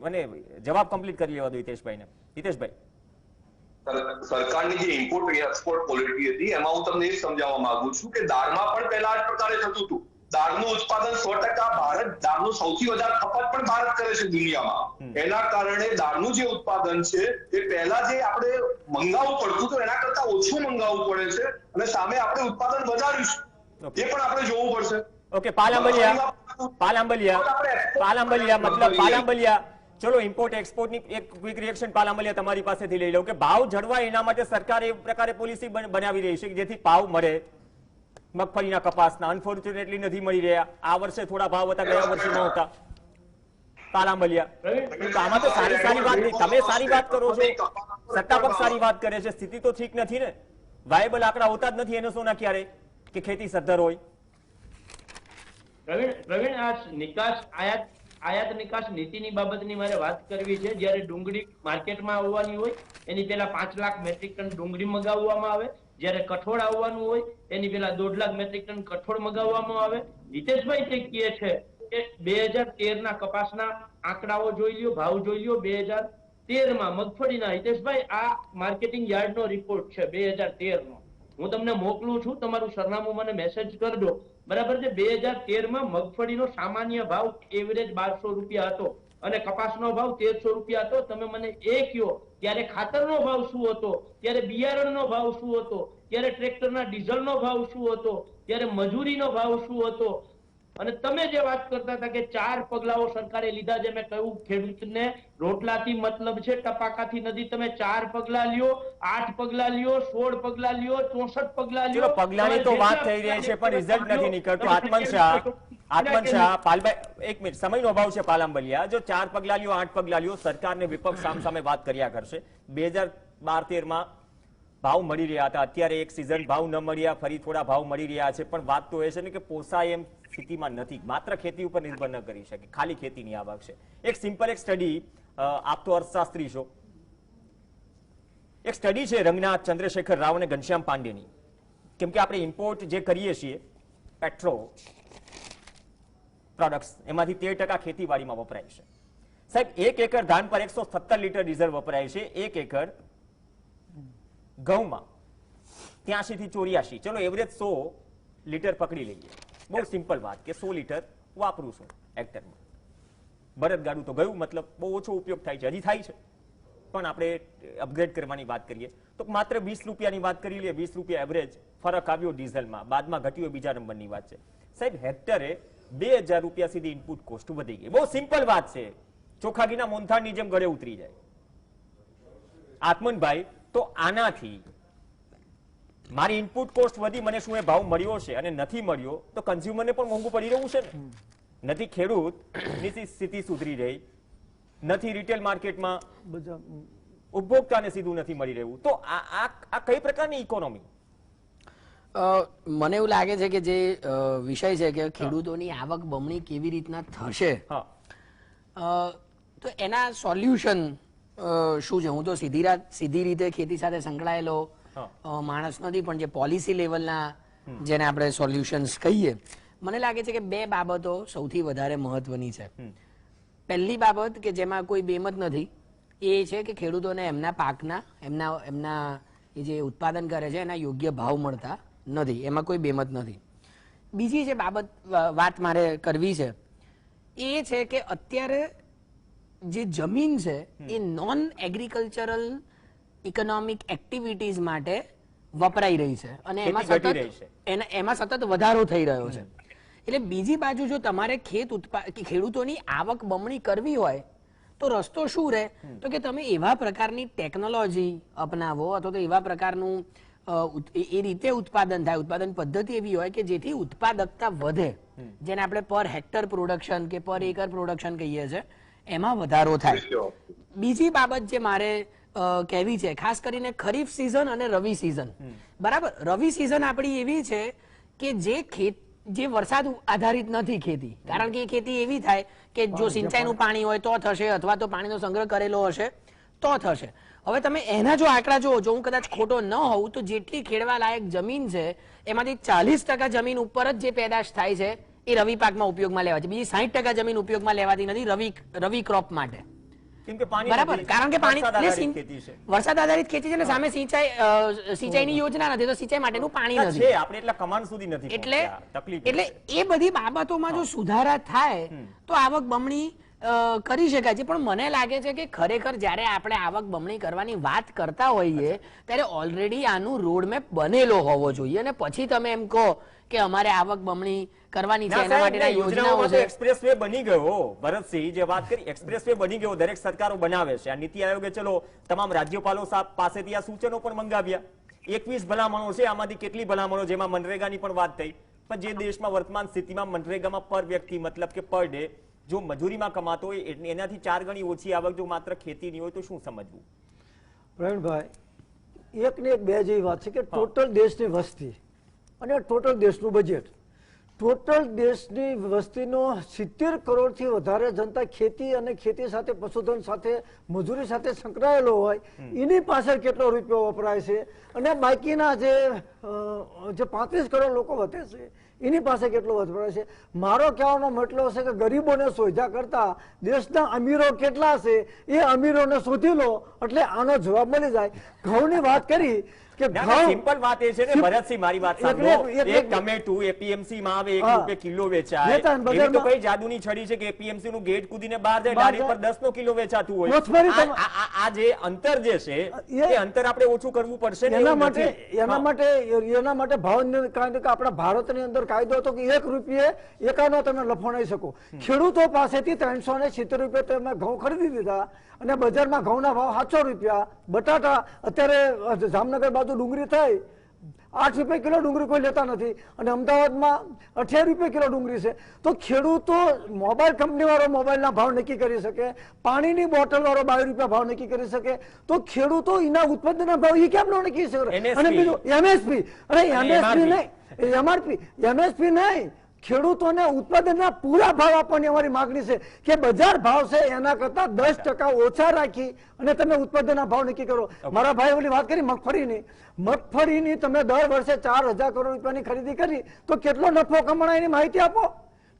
મને જવાબ કમ્પ્લીટ કરી લેવા દો હિતેશભાઈને. હિતેશભાઈ, સરકારની જે ઇમ્પોર્ટ એક્સપોર્ટ પોલિસી હતી એમાં હું તમને એ સમજાવવા માંગુ છું કે દાળમાં પણ પહેલા આ પ્રકારે થતું હતું. દાળનું ઉત્પાદન 100% ભારત, દાળનું સૌથી વધારે ખપત પણ ભારત કરે છે દુનિયામાં. એના કારણે દાળનું જે ઉત્પાદન છે એ પહેલા જે આપણે મંગાવવું પડતું હતું એના કરતા ઓછું મંગાવવું પડે છે, અને સામે આપણે ઉત્પાદન વધારીશું એ પણ આપણે જોવું પડશે. ઓકે, પાલાંબલિયા, ચલો ઇમ્પોર્ટ એક્સપોર્ટની એક ક્વિક રિએક્શન પાલાંબલિયા તમારી પાસેથી લઈ લઉં કે ભાવ જળવાય એના માટે સરકાર એ પ્રકારે પોલિસી બનાવી રહી છે કે જેથી ભાવ મળે. મગફળીના, કપાસના અનફોર્ચ્યુનેટલી નથી મળી રહ્યા. આ વર્ષે થોડા ભાવ હતા, ગયા વર્ષે ન હતા. પાલાંબલિયા, તો આમાં તો સારી વાત નહીં. તમે સારી વાત કરો છો, સત્તાપક્ષ સારી વાત કરે છે, સ્થિતિ તો ઠીક નથી ને. વાયબલ આંકડા હોતા જ નથી એનો સોના ક્યારે કે ખેતી સદ્ધર હોય. પ્રવીણ, આ નિકાસ આયાત નિકાસ નીતિની બાબતની મારે વાત કરવી છે. જ્યારે ડુંગળી માર્કેટમાં આવવાની હોય એની પહેલા 5 લાખ મેટ્રિક ટન ડુંગળી મગાવવામાં આવે. જ્યારે કઠોળ આવવાનું હોય એની પહેલા 1.5 લાખ મેટ્રિક ટન કઠોળ મગાવવામાં આવે. હિતેશભાઈ તે કહે છે કે 2013 ના કપાસના આંકડાઓ જોઈ લ્યો, ભાવ જોઈ લ્યો. 2013 માં મગફળીના, હિતેશભાઈ આ માર્કેટિંગ યાર્ડનો રિપોર્ટ છે 2013 નો. હું તમને મોકલું છું, તમારું સરનામું મને મેસેજ કરજો, બરાબર છે. 2013 માં મગફળીનો સામાન્ય ભાવ એવરેજ 1200 રૂપિયા હતો અને કપાસનો ભાવ 1300 રૂપિયા હતો. તમે મને એ કહો ત્યારે ખાતરનો ભાવ શું હતો, ત્યારે બિયારણનો ભાવ શું હતો, ત્યારે ટ્રેક્ટરના ડીઝલનો ભાવ શું હતો, ત્યારે મજૂરીનો ભાવ શું હતો. અને તમે જે વાત કરતા હતા કે 4 પગલાઓ સરકારે લીધા, જે મેં કહ્યું ખેડૂતને રોટલાથી મતલબ છે, ટપાકાથી નથી. તમે 4 પગલા લ્યો, 8 પગલા લ્યો, 16 પગલા લ્યો, 64 પગલા લ્યો. પગલાની તો વાત થઈ રહી છે પણ રિઝલ્ટ નથી નીકળતું. આત્મન શાહ, પાલભાઈ એક મિનિટ, સમયનો અભાવ છે. પાલાંબલિયા, જો 4 પગલા લ્યો, 8 પગલા લ્યો, સરકારને વિપક્ષ સામે વાત કર્યા કરશે. 2012-13 માં ભાવ મળી રહ્યા હતા, અત્યારે એક સિઝન ભાવ ન મળ્યા, ફરી થોડા ભાવ મળી રહ્યા છે. પણ વાત તો એ છે ને કે પોસાય એમ સ્થિતિમાં નથી. માત્ર ખેતી ઉપર નિર્ભર ન કરી શકે, ખાલી ખેતીની આવક છે. એક સિમ્પલ એક સ્ટડી, આપ તો અર્થશાસ્ત્રી છો, એક સ્ટડી છે રંગનાથ ચંદ્રશેખર રાવ અને ઘનશ્યામ પાંડેની. કેમ કે આપણે ઇમ્પોર્ટ જે કરીએ છીએ પેટ્રો પ્રોડક્ટ્સ, એમાંથી 13% ખેતીવાડીમાં વપરાય છે. સાહેબ, 1 એકર ધાન પર 117 લીટર ડીઝલ વપરાય છે. 1 એકર ઘઉંમાં 83 થી 84, ચલો એવરેજ 100 લીટર પકડી લઈએ. બહુ સિમ્પલ વાત કે 100 લીટર વાપરું છું હેક્ટરમાં. બળદગાડું તો ગયું, મતલબ બહુ ઓછો ઉપયોગ થાય છે, હજી થાય છે. પણ આપણે અપગ્રેડ કરવાની વાત કરીએ તો માત્ર 20 રૂપિયાની વાત કરી લઈએ, 20 રૂપિયા એવરેજ ફરક આવ્યો ડીઝલમાં, બાદમાં ઘટ્યો, બીજા નંબરની વાત છે. સાહેબ હેક્ટરે 2000 રૂપિયા સુધી ઇનપુટ કોસ્ટ વધી ગઈ. બહુ સિમ્પલ વાત છે, ચોખાગીના મોંથાળની જેમ ગળે ઉતરી જાય. આત્મનભાઈ, તો આનાથી મારી ઇનપુટ કોસ્ટ વધી, મને શું એ ભાવ મળ્યો છે અને નથી મળ્યો તો કન્ઝ્યુમરને પણ મોંઘું પડી રહ્યું છે ને. નથી ખેડૂતની સ્થિતિ સુધરી રહી, નથી રિટેલ માર્કેટમાં ઉપભોક્તાને સીધું નથી મળી રહ્યું, તો આ કઈ પ્રકારની ઇકોનોમી? મને એવું લાગે છે કે જે વિષય છે કે ખેડૂતોની આવક બમણી કેવી રીતના થશે, તો એના સોલ્યુશન શું છે? હું તો સીધી રીતે ખેતી સાથે સંકળાયેલો માણસ નથી, પણ જે પોલિસી લેવલના જેને આપણે સોલ્યુશન્સ કહીએ, મને લાગે છે કે બે બાબતો સૌથી વધારે મહત્વની છે. પહેલી બાબત કે જેમાં કોઈ બેમત નથી એ છે કે ખેડૂતોને એમના પાકના એમના એ જે ઉત્પાદન કરે છે એના યોગ્ય ભાવ મળતા નથી, એમાં કોઈ બેમત નથી. બીજી જે વાત મારે કરવી છે એ છે કે અત્યારે જે જમીન છે એ નોન એગ્રીકલ્ચરલ ઇકોનોમિક એક્ટિવિટીઝ માટે વપરાઈ રહી છે અને એમાં સતત વધારો થઈ રહ્યો છે. એટલે બીજી બાજુ જો તમારે ખેડૂતોની આવક બમણી કરવી હોય તો રસ્તો શું રહે? તો કે તમે એવા પ્રકારની ટેકનોલોજી અપનાવો અથવા તો એવા પ્રકારનું એ રીતે ઉત્પાદન થાય, ઉત્પાદન પદ્ધતિ એવી હોય કે જેથી ઉત્પાદકતા વધે, જેને આપણે પર હેક્ટર પ્રોડક્શન કે પર એકર પ્રોડક્શન કહીએ છીએ, એમાં વધારો થાય. બીજી બાબત જે મારે કહેવી છે, ખાસ કરીને ખરીફ સિઝન અને રવિ સિઝન. બરાબર, રવિ સિઝન આપણી એવી છે કે જે વરસાદ આધારિત નથી ખેતી, કારણ કે એ ખેતી એવી થાય કે જો સિંચાઈનું પાણી હોય તો થશે અથવા તો પાણીનો સંગ્રહ કરેલો હશે તો થશે. હવે તમે એના જો આંકડા જુઓ, જો હું કદાચ ખોટો ન હોઉં તો જેટલી ખેડવા લાયક જમીન છે એમાંથી 40% જમીન ઉપર જ જે પેદાશ થાય છે એ રવિ પાકમાં ઉપયોગમાં લેવાય છે, બીજી 60% જમીન ઉપયોગમાં લેવાતી નથી રવિ ક્રોપ માટે. બરાબર, કારણ કે વરસાદ આધારિત ખેતી છે ને સામે સિંચાઈની યોજના નથી, તો સિંચાઈ માટેનું પાણી નથી. એટલે એ બધી બાબતોમાં જો સુધારા થાય તો આવક બમણી કરી શકાય છે. પણ મને લાગે છે કે ખરેખર જ્યારે આપણે આવક બમણી કરવાની વાત કરતા હોઈએ ત્યારે ઓલરેડી આનું રોડમેપ બનેલો હોવો જોઈએ અને પછી તમે એમ કહો કે અમારે આવક બમણી કરવાની છે એના માટેના યોજનાઓ છે. એક્સપ્રેસવે બની ગયો, ભરતસિંહ જે વાત કરી, એક્સપ્રેસવે બની ગયો, દરેક સરકારો બનાવે છે. આ નીતિ આયોગે ચલો તમામ રાજ્યપાલો પાસેથી આ સૂચનો પણ મંગાવ્યા. 21 ભલામણો છે, આમાંથી કેટલી ભલામણો, જેમાં મનરેગાની પણ વાત થઈ, પણ જે દેશમાં વર્તમાન સ્થિતિમાં મનરેગામાં પર વ્યક્તિ મતલબ કે પર ડે જો મજૂરીમાં કમાતો હોય એનાથી 4 ગણી ઓછી આવક જો માત્ર ખેતીની હોય તો શું સમજવું? પ્રવીણભાઈ, એક ને એક બે જેવી વાત છે કે ટોટલ દેશની વસ્તી અને ટોટલ દેશનું બજેટ, ટોટલ દેશની વસ્તીનો 70 કરોડથી વધારે જનતા ખેતી અને ખેતી સાથે પશુધન સાથે મજૂરી સાથે સંકળાયેલો હોય, એની પાછળ કેટલો રૂપિયો વપરાય છે અને બાકીના જે 35 કરોડ લોકો વધે છે એની પાસે કેટલો વપરાય છે. મારો કહેવાનો મતલબ છે કે ગરીબોને શોધ્યા કરતા દેશના અમીરો કેટલા છે એ અમીરોને શોધી લો એટલે આનો જવાબ મળી જાય. ઘઉંની વાત કરી કે સિમ્પલ વાત એ છે ને ભરતસિંહ, મારી વાત સાંભળો, એક ટમેટું એપીએમસી માં આવે 1 રૂપિયા કિલો વેચાય, એવી તો કઈ જાદુની છડી છે કે એપીએમસી નું ગેટ કૂદીને બહાર જાય, ડાળી પર 10 નો કિલો વેચાતું હોય. આ જે અંતર જે છે એ અંતર આપણે ઓછું કરવું પડશે ને. એના માટે ભાવ કારણ કે આપણા ભારતની અંદર કાયદો હતો કે 1 રૂપિયે એકાનો તમે લફોણાઈ શકો. ખેડૂતો પાસેથી 370 રૂપિયા તમે ઘઉં ખરીદી દીધા અને બજારમાં ઘઉંના ભાવ 700 રૂપિયા. બટાટા અત્યારે જામનગર બાજુ ડુંગળી થઈ 8 રૂપિયા કિલો ડુંગળી કોઈ લેતા નથી અને અમદાવાદમાં 28 રૂપિયા કિલો ડુંગળી છે. તો ખેડૂતો મોબાઈલ કંપની વાળો મોબાઈલના ભાવ નક્કી કરી શકે, પાણીની બોટલ વાળો 22 રૂપિયા ભાવ નક્કી કરી શકે, તો ખેડૂતો એના ઉત્પાદનના ભાવ એ કેમ ન નક્કી શકે? અને બીજું એમએસપી, અરે એમએસપી નહીં, એમએસપી નહીં, ખેડૂતોને ઉત્પાદનના પૂરા ભાવ આપવાની અમારી માંગણી છે કે બજાર ભાવ છે એના કરતા 10% ઓછા રાખી અને તમે ઉત્પાદનના ભાવ નક્કી કરો. મારા ભાઈ ઓલી વાત કરી મગફળીની તમે દર વર્ષે 4000 કરોડ રૂપિયાની ખરીદી કરી તો કેટલો નફો કમાણા એની માહિતી આપો.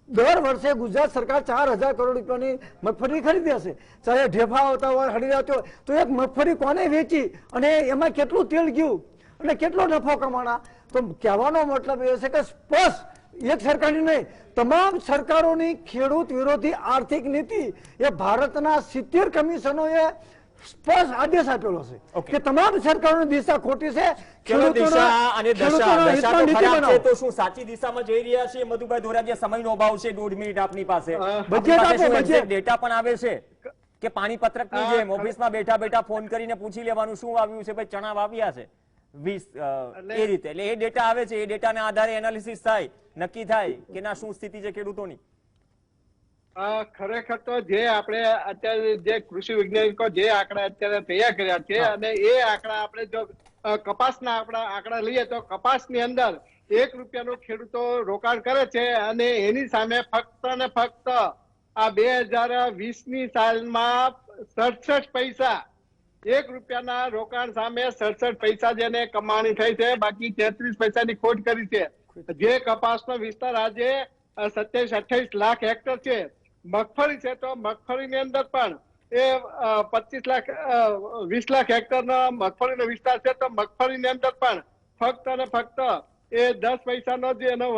દર વર્ષે ગુજરાત સરકાર 4000 કરોડ રૂપિયાની મગફળી ખરીદી હશે, ચાહે ઢેફા આવતા હોય, હળી આવતી હોય, તો એક મગફળી કોને વેચી અને એમાં કેટલું તેલ ગયું અને કેટલો નફો કમાણા? તો કહેવાનો મતલબ એ છે કે સ્પષ્ટ એક સરકારની નહીં, તમામ સરકારોની ખેડૂત વિરોધી આર્થિક નીતિ એ ભારતના 70 કમિશનોએ સ્પષ્ટ આદેશ આપેલો છે Okay. કે તમામ સરકારોની દિશા ખોટી છે. ચલો દિશા અને ખેડૂતોના દશા તો હિતમાં નીતિ ખરાબ છે, બનાવો. તો શું સાચી દિશામાં જઈ રહ્યા છે? મધુભાઈ ધોરાજીયા, સમયનો અભાવ છે, 1.5 મિનિટ આપની પાસે. બજેટ આપની પાસે આપો, શું બજેટ. exact ડેટા પણ આવે છે કે પાણી પત્રકની જેમ ઓફિસમાં બેઠા બેઠા ફોન કરીને પૂછી લેવાનું શું વાવ્યું છે? ભાઈ ચણા વાવ્યા છે 20 એ રીતે, એટલે એ ડેટા આવે છે, એ ડેટાના આધારે એનાલિસિસ થાય, નક્કી થાય કે ના શું સ્થિતિ છે ખેડૂતોની. ખરેખર તો જે આપણે અત્યારે જે કૃષિ વૈજ્ઞાનિકો જે આંકડા અત્યારે તૈયાર કર્યા છે અને એ આંકડા આપણે જો કપાસના આંકડા લઈએ તો કપાસની અંદર 1 રૂપિયાનું ખેડૂતો રોકાણ કરે છે અને એની સામે ફક્ત ને ફક્ત આ 2020ની સાલમાં 67 પૈસા 1 રૂપિયાના રોકાણ સામે 67 પૈસા જેને કમાણી થઈ છે, બાકી 33 પૈસાની ખોટ કરી છે. જે કપાસનો વિસ્તાર આજે 27-28 લાખ હેક્ટર છે. મગફળી છે તો મગફળીની અંદર પણ એ 25 લાખ 20 લાખ હેક્ટરનો મગફળીનો વિસ્તાર છે, તો મગફળીની અંદર પણ ફક્ત અને ફક્ત એ 10 પૈસાનો જે એનો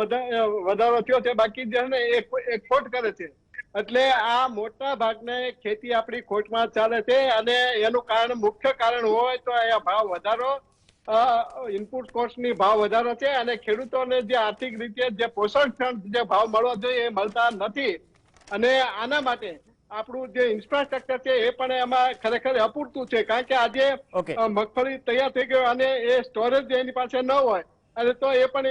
વધારો થયો છે, બાકી જે ને એ ખોટ કરે છે. એટલે આ મોટા ભાગને ખેતી આપણી ખોટમાં ચાલે છે અને એનું કારણ મુખ્ય કારણ હોય તો એ ભાવ વધારો, ઇનપુટ કોસ્ટની ભાવ વધારો છે અને ખેડૂતોને જે આર્થિક રીતે જે પોષણક્ષમ જે ભાવ મળવો જોઈએ એ મળતા નથી. અને આના માટે આપણું જે ઇન્ફ્રાસ્ટ્રક્ચર છે એ પણ એમાં ખરેખર અપૂરતું છે, કારણ કે આજે Okay. મગફળી તૈયાર થઈ ગયો અને એ સ્ટોરેજ એની પાસે ન હોય અને તો એ પણ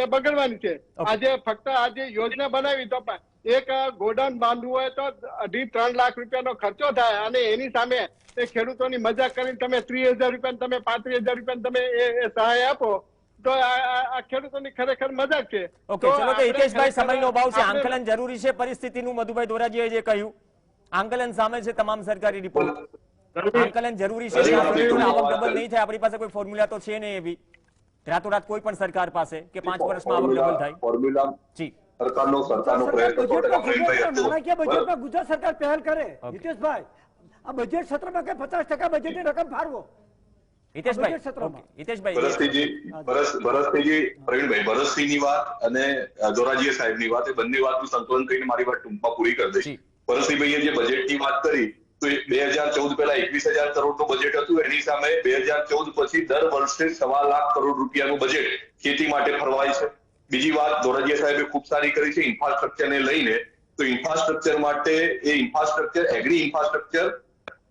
એ બગડવાની છે. આજે ફક્ત આજે યોજના બનાવી તો એક ગોડાઉન બાંધવું હોય તો 2.5-3 લાખ રૂપિયાનો ખર્ચો થાય અને એની સામે એ ખેડૂતોની મજાક કરીને તમે 30,000 રૂપિયા તમે 35,000 રૂપિયા તમે એ સહાય આપો તો આ ખેડૂતોની ખરેખર મજાક છે. ઓકે, ચલો તો હિતેશભાઈ, સમયનો અભાવ છે, આંકલન જરૂરી છે પરિસ્થિતિનું. મધુભાઈ ધોરાજીએ જે કહ્યું, આંકલન સામે છે તમામ સરકારી રિપોર્ટ, આંકલન જરૂરી છે. ત્યાં સુધી આવક ડબલ નહીં થાય, આપણી પાસે કોઈ ફોર્મ્યુલા તો છે નહીં એવી રાતોરાત કોઈ પણ સરકાર પાસે કે 5 વર્ષમાં આવક ડબલ થાય. ફોર્મ્યુલા જી, સરકારનો પ્રયત્ન 100% નાણાકીય બજેટમાં ગુજરાત સરકાર પહેલ કરે. હિતેશભાઈ, આ બજેટ સત્રમાં કે 50% બજેટની રકમ ફાળવો. હિતેશભાઈ, બજેટ સત્રમાં. ઓકે, હિતેશભાઈ, ભરતસિંહજી, પ્રવીણભાઈ, ભરતસિંહની વાત અને ધોરાજીયા સાહેબની વાત, એ બંને વાતનું સંકલન કરીને મારી વાત ટૂંકમાં પૂરી કરી દઈશ. જી. ભરતસિંહભાઈએ જે બજેટની વાત કરી તો 2014 પહેલા 21,000 કરોડનું બજેટ હતું, એની સામે 2014 પછી દર વર્ષે 1.25 લાખ કરોડ રૂપિયાનું બજેટ ખેતી માટે ફરવાય છે. બીજી વાત ધોરાજીયા સાહેબે ખૂબ સારી કરી છે ઇન્ફ્રાસ્ટ્રક્ચરને લઈને. તો ઇન્ફ્રાસ્ટ્રક્ચર માટે એ ઇન્ફ્રાસ્ટ્રક્ચર એગ્રી ઇન્ફ્રાસ્ટ્રક્ચર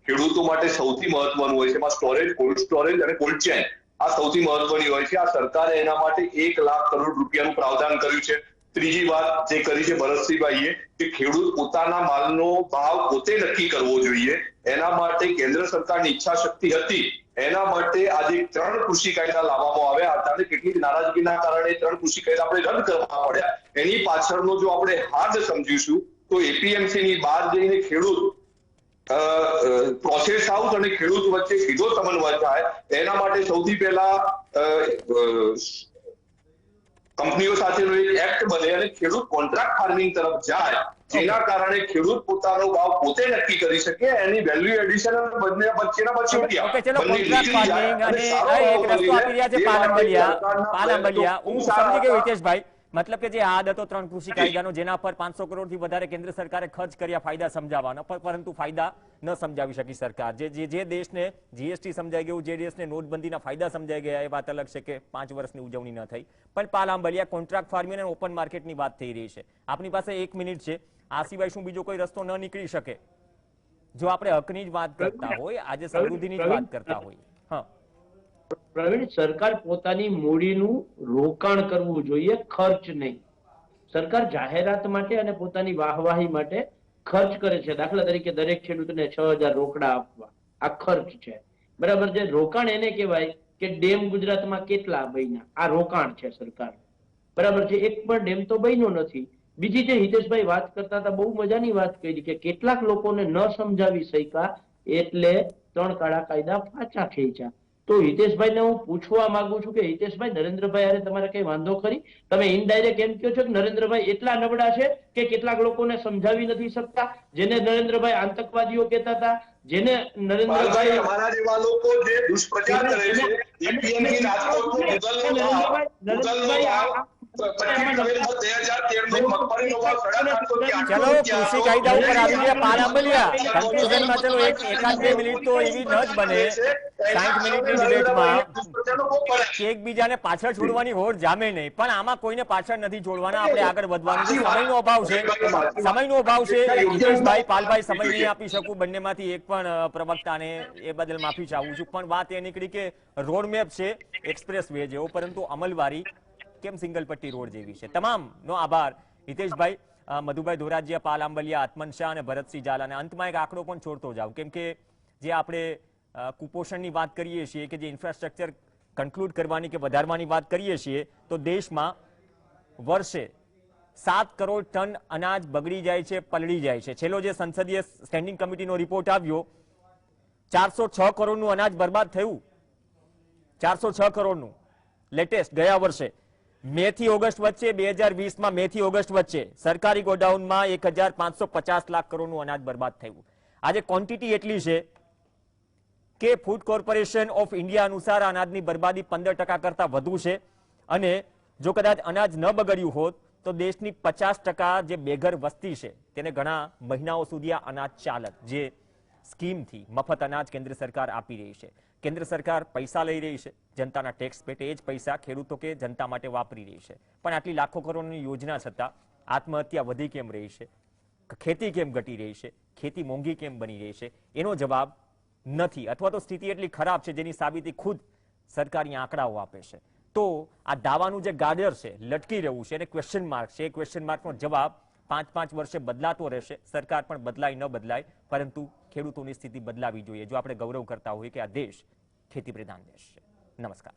ખેડૂતો માટે સૌથી મહત્વનું હોય છે. એમાં સ્ટોરેજ, કોલ્ડ સ્ટોરેજ અને કોલ્ડ ચેન આ સૌથી મહત્વની હોય છે. આ સરકારે એના માટે 1 લાખ કરોડ રૂપિયાનું પ્રાવધાન કર્યું છે. ત્રીજી વાત જે કરી છે ભરતસિંહભાઈએ કે ખેડૂત પોતાના માલનો ભાવ પોતે નક્કી કરવો જોઈએ, એના માટે કેન્દ્ર સરકારની ઈચ્છા શક્તિ હતી. એના માટે આજે 3 કૃષિ કાયદા લાવવામાં આવ્યા હતા અને કેટલીક નારાજગીના કારણે 3 કૃષિ કાયદા આપણે રદ કરવા પડ્યા. એની પાછળનો જો આપણે હાર્દ સમજીશું તો એપીએમસી ની બહાર જઈને ખેડૂત પ્રોસેસ હાઉસ અને ખેડૂત વચ્ચે સીધો સમન્વય થાય, એના માટે સૌથી પહેલા કંપનીઓ સાથેનો એક એક્ટ બને અને ખેડૂત કોન્ટ્રાક્ટ ફાર્મિંગ તરફ જાય, જેના કારણે ખેડૂત પોતાનો ભાવ પોતે નક્કી કરી શકે. એની વેલ્યુ એડિશન બંને વચ્ચેના વચોટિયા ઓકે, ચલો કોન્ટ્રાક્ટ ફાર્મિંગ અને એક રસ્તો આપી રહ્યા છે પાલંબલિયા. હું સમજી ગયો હિતેશભાઈ, મતલબ કે જે આદ હતો 3 કૃષિ કાયદાનો, જેના પર 500 કરોડથી વધારે કેન્દ્ર સરકારે ખર્ચ કર્યા ફાયદા સમજાવવાના, પરંતુ ફાયદા ન સમજાવી શકી સરકાર. જે દેશને જીએસટી સમજાઈ ગયું, જે દેશને નોટબંધીના ફાયદા સમજાઈ ગયા, એ વાત અલગ છે કે 5 વર્ષની ઉજવણી ન થઈ. પણ પાલાંબલિયા, કોન્ટ્રાક્ટ ફાર્મિંગ અને ઓપન માર્કેટની વાત થઈ રહી છે. આપની પાસે 1 મિનિટ છે, આ સિવાય શું બીજો કોઈ રસ્તો ન નીકળી શકે? જો આપણે હકની જ વાત કરતા હોય, આજે સમૃદ્ધિની જ વાત કરતા હોય. હા પ્રવીણ, સરકાર પોતાની મૂડીનું રોકાણ કરવું જોઈએ, ખર્ચ નહીં. સરકાર જાહેરાત માટે અને પોતાની વાહવાહી માટે ખર્ચ કરે છે. દાખલા તરીકે દરેક ખેડૂતને 6,000 રોકડા આપવા, આ ખર્ચ છે, બરાબર છે. રોકાણ એને કહેવાય કે ડેમ ગુજરાતમાં કેટલા બન્યા, આ રોકાણ છે સરકાર, બરાબર છે. એક પણ ડેમ તો બન્યો નથી. બીજી જે હિતેશભાઈ વાત કરતા હતા, બહુ મજાની વાત કરી કે કેટલાક લોકોને ન સમજાવી શક્યા એટલે 3 કાળા કાયદા પાછા ખેંચ્યા. તો હિતેશભાઈને હું પૂછવા માંગુ છું કે હિતેશભાઈ, નરેન્દ્રભાઈ અરે તમારે કઈ વાંધો ખરી? તમે ઇનડાયરેક્ટ એમ કહો છો કે નરેન્દ્રભાઈ એટલા નબળા છે કે કેટલાક લોકોને સમજાવી નથી શકતા, જેને નરેન્દ્રભાઈ આતંકવાદીઓ કહેતા હતા, જેને નરેન્દ્રભાઈ અમારા જેવા લોકો જે દુષ્પ્રચાર કરે છે, એપીએમસી રાજકોટનું મુગલનો ભાવ, પછી તમે 2013 નો મગફળીનો ભાવ 350 થી 800 ચલો કૃષિ કાયદા ઉપર આવી ગયા પાલ આંબલિયા કન્ક્લુઝનમાં. ચલો એકાદ 2 મિનિટ તો એવી ન જ બને 60 મિનિટની ડિબેટમાં કે એકબીજાને પાછળ છોડવાની હોડ જામે નહીં, પણ આમાં કોઈને પાછળ નથી છોડવાના. આપણે આગળ વધવાનું છે. સમયનો અભાવ છે. હિતેશભાઈ, પાલભાઈ સમય નહીં આપી શકું બંનેમાંથી એક પણ પ્રવક્તાને, એ બદલ માફી ચાહું છું. પણ વાત એ નીકળી કે રોડ મેપ છે એક્સપ્રેસ વે જેવો, પરંતુ અમલવારી કેમ સિંગલ પટ્ટી રોડ જેવી છે. તમામનો આભાર હિતેશભાઈ, મધુભાઈ ધોરાજીયા, પાલ આંબલિયા, આત્મન શાહ અને ભરતસિંહ ઝાલાને. અંતમાં એક આંકડો પણ છોડતો જાઉં, કેમ કે જે આપણે કુપોષણની વાત કરીએ છીએ, કે જે ઇન્ફ્રાસ્ટ્રક્ચર કન્ક્લુડ કરવાની કે વધારવાની વાત કરીએ છીએ, તો દેશમાં વર્ષે 7 કરોડ ટન અનાજ બગડી જાય છે, પલળી જાય છે. છેલ્લો જે સંસદીય સ્ટેન્ડિંગ કમિટીનો રિપોર્ટ આવ્યો, 406 કરોડનું અનાજ બરબાદ થયું. 406 કરોડનું લેટેસ્ટ ગયા વર્ષે મે થી ઓગસ્ટ વચ્ચે, 2020માં મે થી ઓગસ્ટ વચ્ચે સરકારી ગોડાઉનમાં 1550 લાખ કરોડનું અનાજ બરબાદ થયું. આજે ક્વોન્ટિટી એટલી છે કે ફૂડ કોર્પોરેશન ઓફ ઇન્ડિયા અનુસાર અનાજની બરબાદી 15% કરતા વધુ છે. અને જો કદાચ અનાજ ન બગડ્યું હોત તો દેશની 50% જે બેઘર વસ્તી છે તેને ઘણા મહિનાઓ સુધી આ અનાજ ચાલત. જે સ્કીમથી મફત અનાજ કેન્દ્ર સરકાર આપી રહી છે. કેન્દ્ર સરકાર પૈસા લઈ રહી છે જનતાના ટેક્સ પેટે, એ જ પૈસા ખેડૂતો કે જનતા માટે વાપરી રહી છે. પણ આટલી લાખો કરોડની યોજના છતાં આત્મહત્યા વધી કેમ રહી છે, ખેતી કેમ ઘટી રહી છે, ખેતી મોંઘી કેમ બની રહી છે, એનો જવાબ નથી. અથવા તો સ્થિતિ એટલી ખરાબ છે જેની સાબિતી ખુદ સરકારી આંકડાઓ આપે છે. તો આ દાવાનું જે ગાર્ડર છે, લટકી રહ્યું છે, અને ક્વેશ્ચન માર્ક છે, એ ક્વેશ્ચન માર્કનો જવાબ 5-5 વર્ષે બદલાતો રહેશે. સરકાર પણ બદલાય ન બદલાય, પરંતુ ખેડૂતોની સ્થિતિ બદલાવી જોઈએ જો આપણે ગૌરવ કરતા હોઈએ કે આ દેશ ખેતી પ્રધાન દેશ છે. નમસ્કાર.